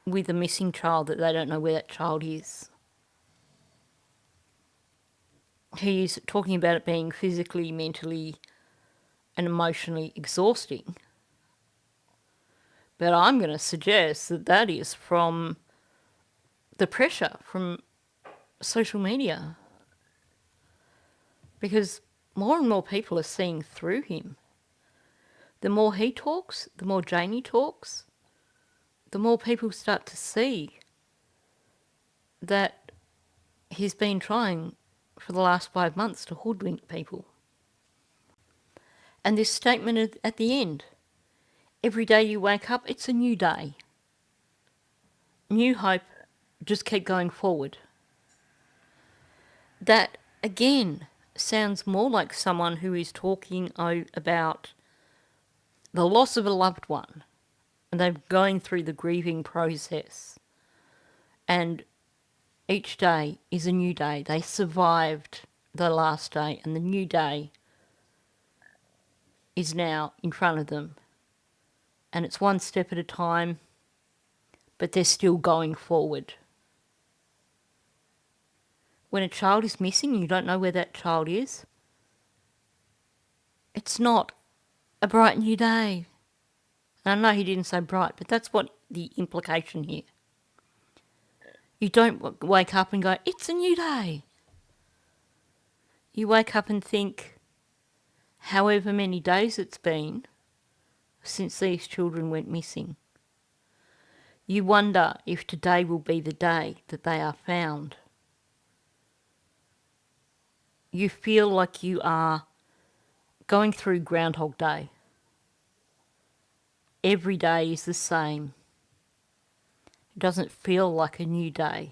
with a missing child that they don't know where that child is. He's talking about it being physically, mentally and emotionally exhausting. But I'm going to suggest that that is from the pressure from social media. Because more and more people are seeing through him. The more he talks, the more Janie talks, the more people start to see that he's been trying for the last 5 months to hoodwink people. And this statement at the end, every day you wake up, it's a new day. New hope, just keep going forward. That, again, sounds more like someone who is talking about the loss of a loved one, and they're going through the grieving process. And each day is a new day. They survived the last day, and the new day is now in front of them. And it's one step at a time, but they're still going forward. When a child is missing and you don't know where that child is, it's not a bright new day. And I know he didn't say bright, but that's what the implication here. You don't wake up and go, it's a new day. You wake up and think, however many days it's been since these children went missing. You wonder if today will be the day that they are found. You feel like you are going through Groundhog Day. Every day is the same. It doesn't feel like a new day.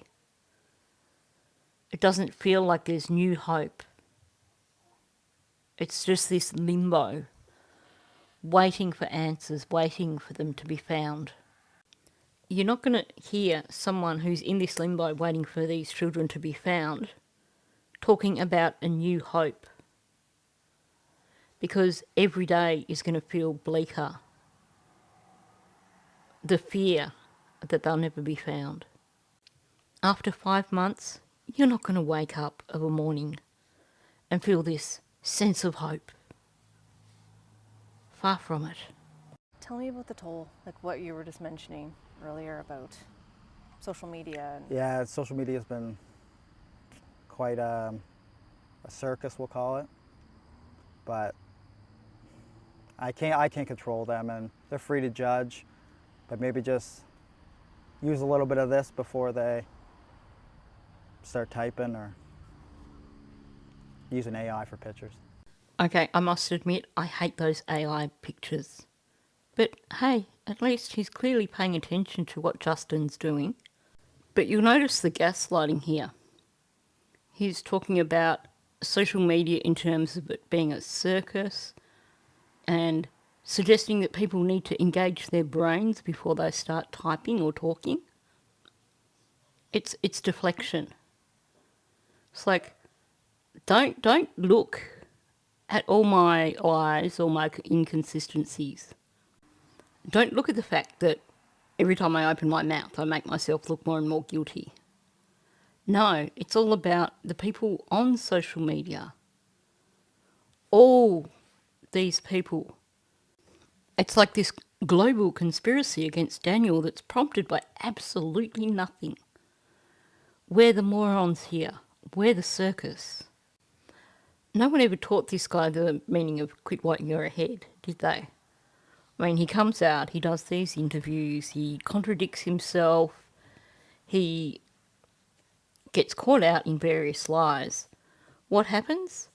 It doesn't feel like there's new hope. It's just this limbo, waiting for answers, waiting for them to be found. You're not going to hear someone who's in this limbo waiting for these children to be found talking about a new hope, because every day is going to feel bleaker. The fear that they'll never be found. After 5 months, you're not going to wake up of a morning and feel this sense of hope. Far from it. Tell me about the toll, like what you were just mentioning earlier about social media. And Yeah, social media has been quite a circus, we'll call it. But I can't control them, and they're free to judge. But maybe just use a little bit of this before they start typing, or use an AI for pictures. Okay, I must admit, I hate those AI pictures. But hey, at least he's clearly paying attention to what Justin's doing. But you'll notice the gaslighting here. He's talking about social media in terms of it being a circus, and suggesting that people need to engage their brains before they start typing or talking. It's deflection. It's like, don't look at all my lies or my inconsistencies. Don't look at the fact that every time I open my mouth I make myself look more and more guilty. No, it's all about the people on social media. All these people. It's like this global conspiracy against Daniel that's prompted by absolutely nothing. We're the morons here. We're the circus. No one ever taught this guy the meaning of quit while you're ahead, did they? I mean, he comes out, he does these interviews, he contradicts himself, he gets caught out in various lies. What happens?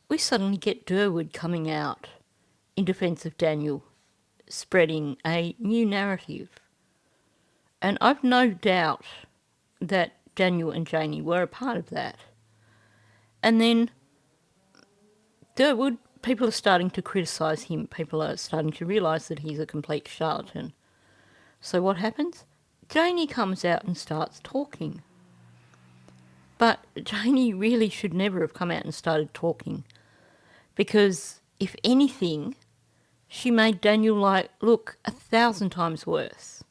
We suddenly get Durwood coming out in defence of Daniel, spreading a new narrative. And I've no doubt that Daniel and Janie were a part of that. And then Durwood, people are starting to criticise him. People are starting to realise that he's a complete charlatan. So what happens? Janie comes out and starts talking. But Janie really should never have come out and started talking, because if anything, she made Daniel look 1,000 times worse.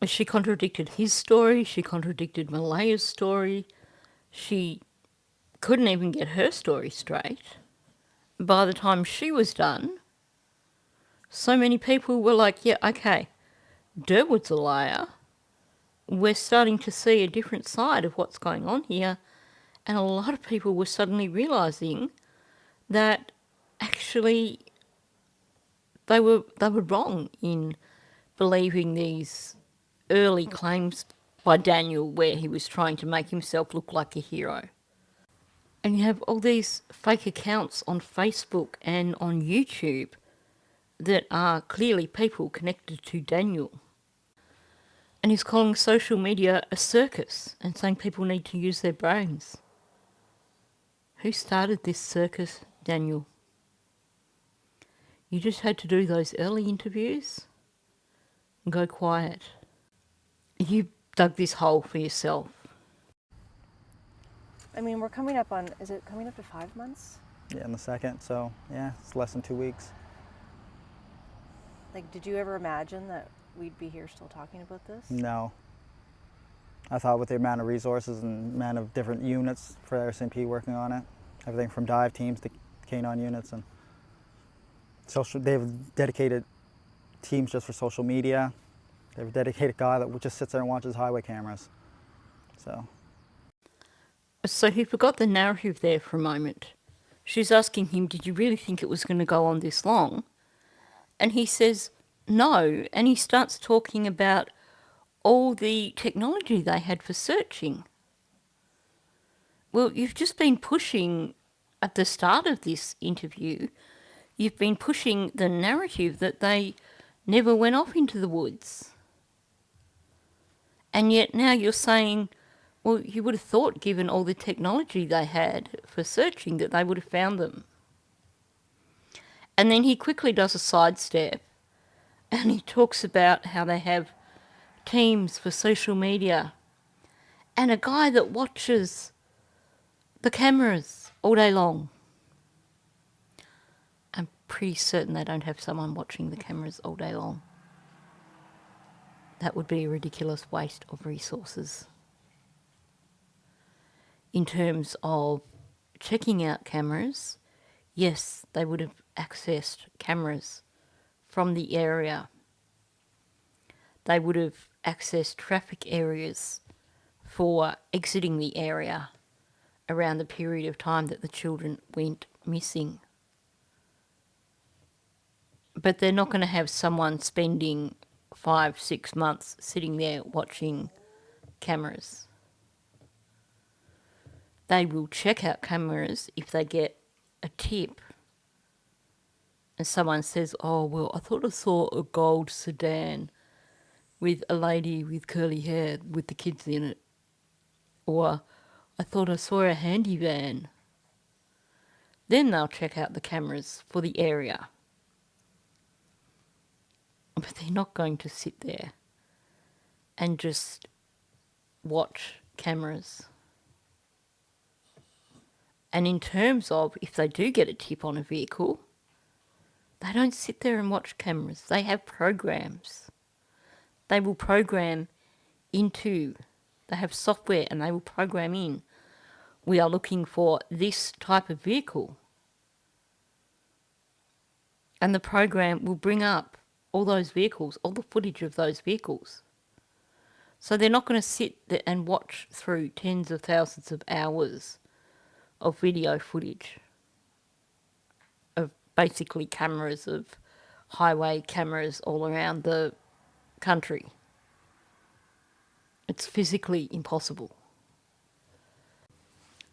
She contradicted his story, she contradicted Malaya's story, she couldn't even get her story straight. By the time she was done, so many people were like, yeah, okay, Durwood's a liar. We're starting to see a different side of what's going on here. And a lot of people were suddenly realising that actually they were wrong in believing these early claims by Daniel where he was trying to make himself look like a hero. And you have all these fake accounts on Facebook and on YouTube that are clearly people connected to Daniel. And he's calling social media a circus and saying people need to use their brains. Who started this circus, Daniel? You just had to do those early interviews and go quiet. You dug this hole for yourself. I mean, we're coming up on, is it coming up to 5 months? Yeah, in the second, so yeah, it's less than 2 weeks. Like, did you ever imagine that we'd be here still talking about this? No. I thought with the amount of resources and amount of different units for RCMP working on it, everything from dive teams to canine units, and they've dedicated teams just for social media. They have a dedicated guy that just sits there and watches highway cameras. So he forgot the narrative there for a moment. She's asking him, did you really think it was going to go on this long? And he says, no. And he starts talking about all the technology they had for searching. Well, you've just been pushing, at the start of this interview, you've been pushing the narrative that they never went off into the woods. And yet now you're saying, well, you would have thought, given all the technology they had for searching, that they would have found them. And then he quickly does a sidestep and he talks about how they have teams for social media and a guy that watches the cameras all day long. I'm pretty certain they don't have someone watching the cameras all day long. That would be a ridiculous waste of resources. In terms of checking out cameras, yes, they would have accessed cameras from the area. They would have accessed traffic areas for exiting the area around the period of time that the children went missing. But they're not going to have someone spending 5-6 months sitting there watching cameras. They will check out cameras if they get a tip and someone says, oh, well, I thought I saw a gold sedan with a lady with curly hair with the kids in it. Or I thought I saw a handy van. Then they'll check out the cameras for the area. But they're not going to sit there and just watch cameras. And in terms of if they do get a tip on a vehicle, they don't sit there and watch cameras. They have programs. They will program into, they have software and they will program in, we are looking for this type of vehicle. And the program will bring up all those vehicles, all the footage of those vehicles. So they're not going to sit there and watch through tens of thousands of hours of video footage of basically cameras, of highway cameras all around the country. It's physically impossible.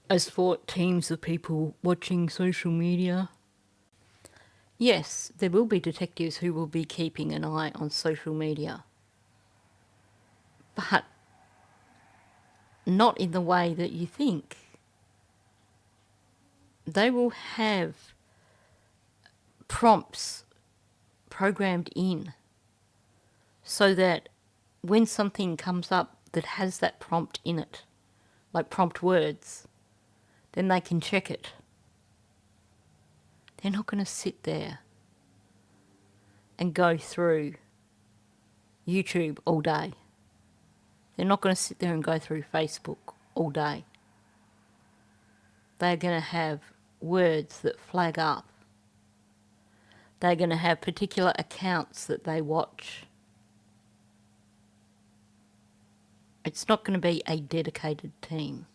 As for teams of people watching social media, yes, there will be detectives who will be keeping an eye on social media. But not in the way that you think. They will have prompts programmed in so that when something comes up that has that prompt in it, like prompt words, then they can check it. They're not going to sit there and go through YouTube all day. They're not going to sit there and go through Facebook all day. They're going to have words that flag up. They're going to have particular accounts that they watch. It's not going to be a dedicated team.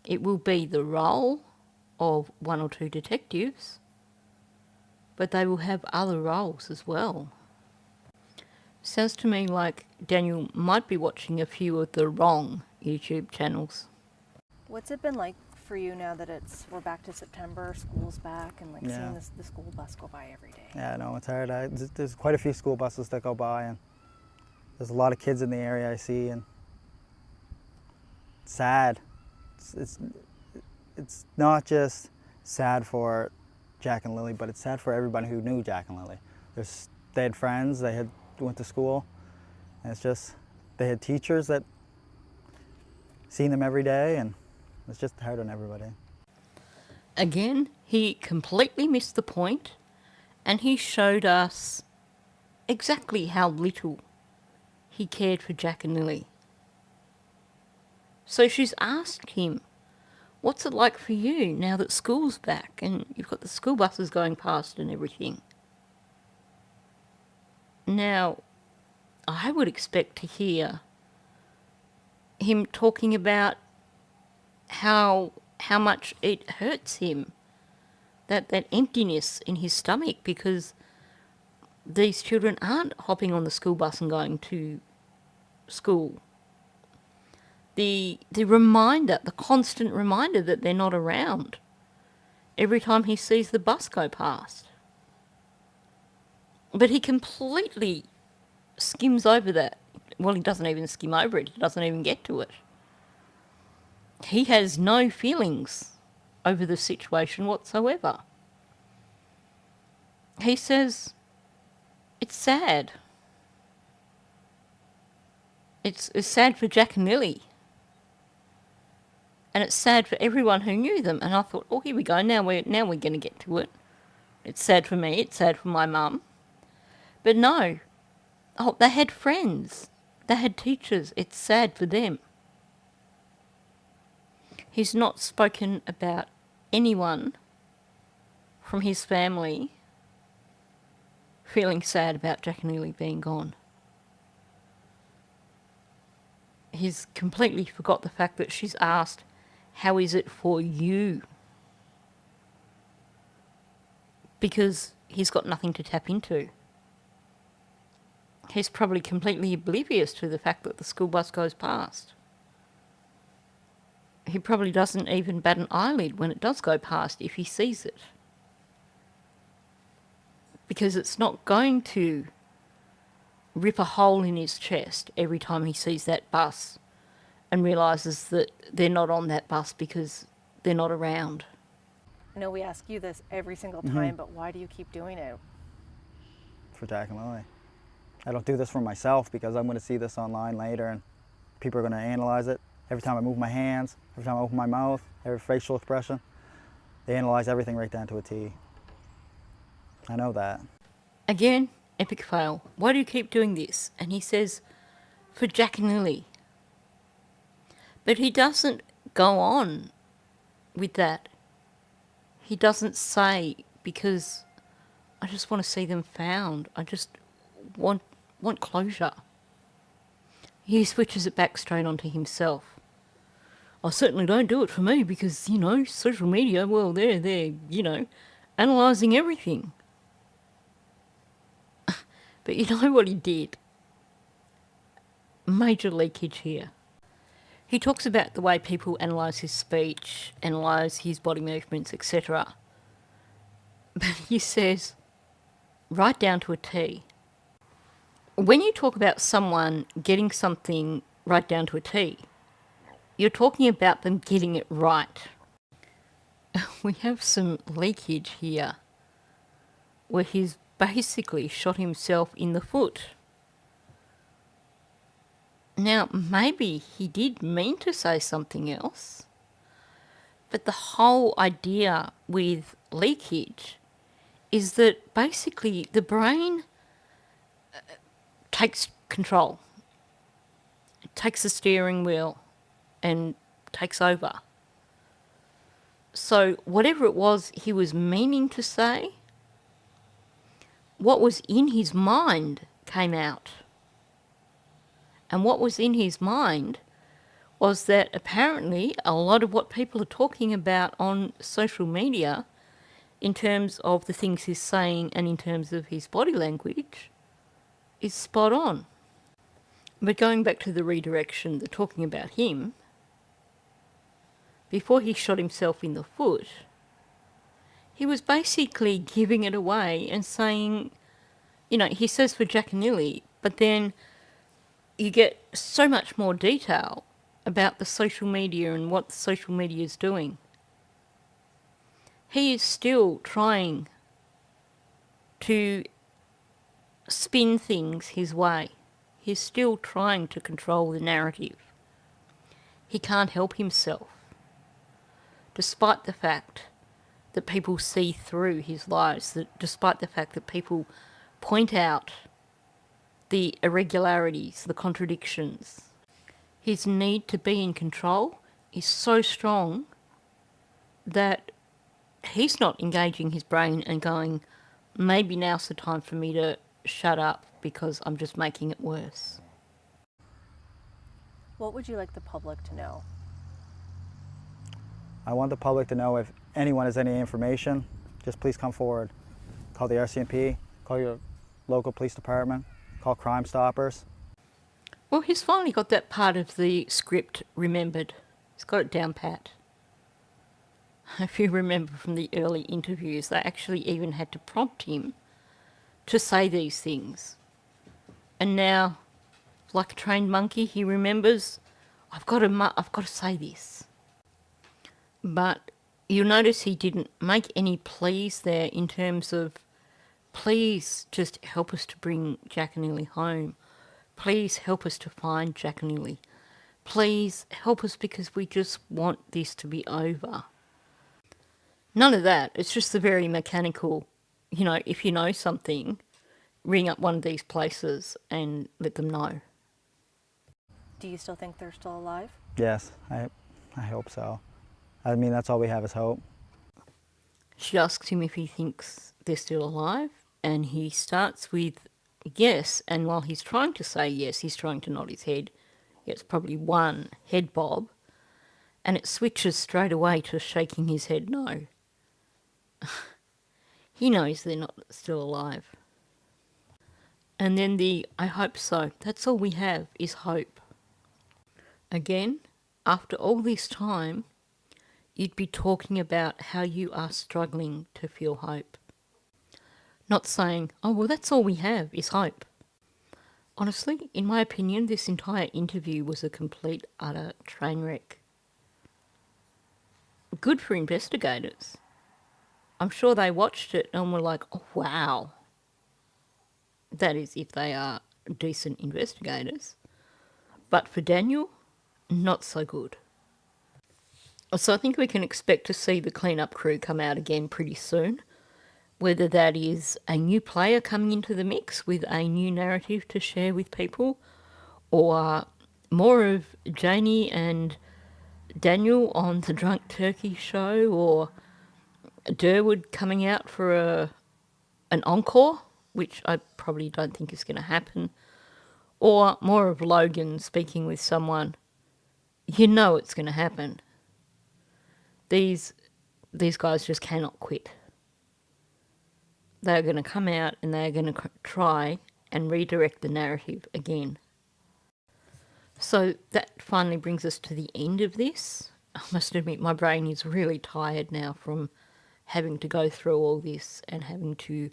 It will be the role of 1 or 2 detectives, but they will have other roles as well. Sounds to me like Daniel might be watching a few of the wrong YouTube channels. What's it been like for you now that we're back to September, school's back, and seeing the school bus go by every day? Yeah, no, it's hard. There's quite a few school buses that go by, and there's a lot of kids in the area I see, and it's sad. It's not just sad for Jack and Lily, but it's sad for everybody who knew Jack and Lily. They had friends, they went to school, and it's just, they had teachers that seen them every day, and it's just hard on everybody. Again, he completely missed the point, and he showed us exactly how little he cared for Jack and Lily. So she's asked him, what's it like for you now that school's back and you've got the school buses going past and everything? Now, I would expect to hear him talking about how much it hurts him, that emptiness in his stomach, because these children aren't hopping on the school bus and going to school. The reminder, the constant reminder that they're not around every time he sees the bus go past. But he completely skims over that. Well, he doesn't even skim over it. He doesn't even get to it. He has no feelings over the situation whatsoever. He says, it's sad. It's sad for Jack and Lily. And it's sad for everyone who knew them. And I thought, oh, here we go. Now we're going to get to it. It's sad for me. It's sad for my mum. But no. Oh, they had friends. They had teachers. It's sad for them. He's not spoken about anyone from his family feeling sad about Jack and Lily being gone. He's completely forgot the fact that she's asked, how is it for you? Because he's got nothing to tap into. He's probably completely oblivious to the fact that the school bus goes past. He probably doesn't even bat an eyelid when it does go past if he sees it. Because it's not going to rip a hole in his chest every time he sees that bus and realises that they're not on that bus because they're not around. I know we ask you this every single time, but why do you keep doing it? For Jack and Lily. I don't do this for myself because I'm going to see this online later and people are going to analyze it. Every time I move my hands, every time I open my mouth, every facial expression, they analyze everything right down to a T. I know that. Again, epic fail. Why do you keep doing this? And he says, for Jack and Lily. But he doesn't go on with that. He doesn't say, because I just want to see them found. I just want closure. He switches it back straight onto himself. I certainly don't do it for me because, social media, well, they're analysing everything. But you know what he did? Major leakage here. He talks about the way people analyse his speech, analyse his body movements, etc. But he says, right down to a T. When you talk about someone getting something right down to a T, you're talking about them getting it right. We have some leakage here where he's basically shot himself in the foot. Now, maybe he did mean to say something else, but the whole idea with leakage is that basically the brain takes control. It takes the steering wheel and takes over. So whatever it was he was meaning to say, what was in his mind came out. And what was in his mind was that apparently a lot of what people are talking about on social media in terms of the things he's saying and in terms of his body language is spot on. But going back to the redirection, the talking about him, before he shot himself in the foot, he was basically giving it away and saying, he says for Jack and Lily, but then you get so much more detail about the social media and what the social media is doing. He is still trying to spin things his way. He's still trying to control the narrative. He can't help himself, despite the fact that people see through his lies, that despite the fact that people point out the irregularities, the contradictions. His need to be in control is so strong that he's not engaging his brain and going, maybe now's the time for me to shut up because I'm just making it worse. What would you like the public to know? I want the public to know if anyone has any information, just please come forward. Call the RCMP, call your local police department, call Crime Stoppers. Well, he's finally got that part of the script remembered. He's got it down pat. If you remember from the early interviews, they actually even had to prompt him to say these things. And now, like a trained monkey, he remembers, I've got to say this. But you'll notice he didn't make any pleas there in terms of, please just help us to bring Jack and Lily home. Please help us to find Jack and Lily. Please help us because we just want this to be over. None of that. It's just the very mechanical, if you know something, ring up one of these places and let them know. Do you still think they're still alive? Yes, I hope so. I mean, that's all we have is hope. She asks him if he thinks they're still alive, and he starts with yes, and while he's trying to say yes, he's trying to nod his head. It's probably one head bob, and it switches straight away to shaking his head no. He knows they're not still alive. And then the I hope so. That's all we have is hope. Again, after all this time, you'd be talking about how you are struggling to feel hope. Not saying, oh, well, that's all we have is hope. Honestly, in my opinion, this entire interview was a complete, utter train wreck. Good for investigators. I'm sure they watched it and were like, oh, wow. That is, if they are decent investigators. But for Daniel, not so good. So I think we can expect to see the cleanup crew come out again pretty soon. Whether that is a new player coming into the mix with a new narrative to share with people, or more of Janie and Daniel on the Drunk Turkey show, or Durwood coming out for an encore, which I probably don't think is going to happen, or more of Logan speaking with someone. You know it's going to happen. These guys just cannot quit. They're going to come out and they're going to try and redirect the narrative again. So that finally brings us to the end of this. I must admit my brain is really tired now from having to go through all this and having to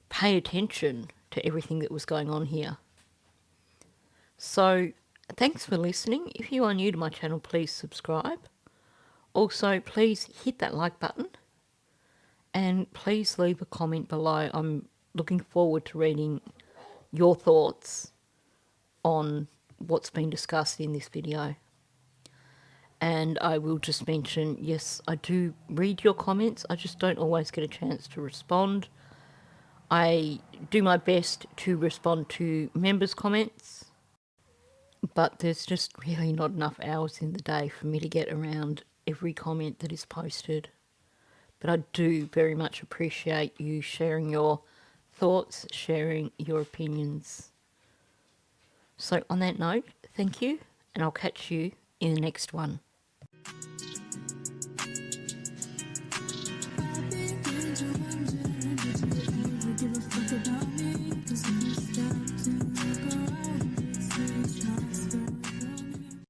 pay attention to everything that was going on here. So thanks for listening. If you are new to my channel, please subscribe. Also, please hit that like button and please leave a comment below. I'm looking forward to reading your thoughts on what's been discussed in this video. And I will just mention, yes, I do read your comments. I just don't always get a chance to respond. I do my best to respond to members' comments, but there's just really not enough hours in the day for me to get around every comment that is posted. But I do very much appreciate you sharing your thoughts, sharing your opinions. So on that note, thank you, and I'll catch you in the next one. Give a fuck about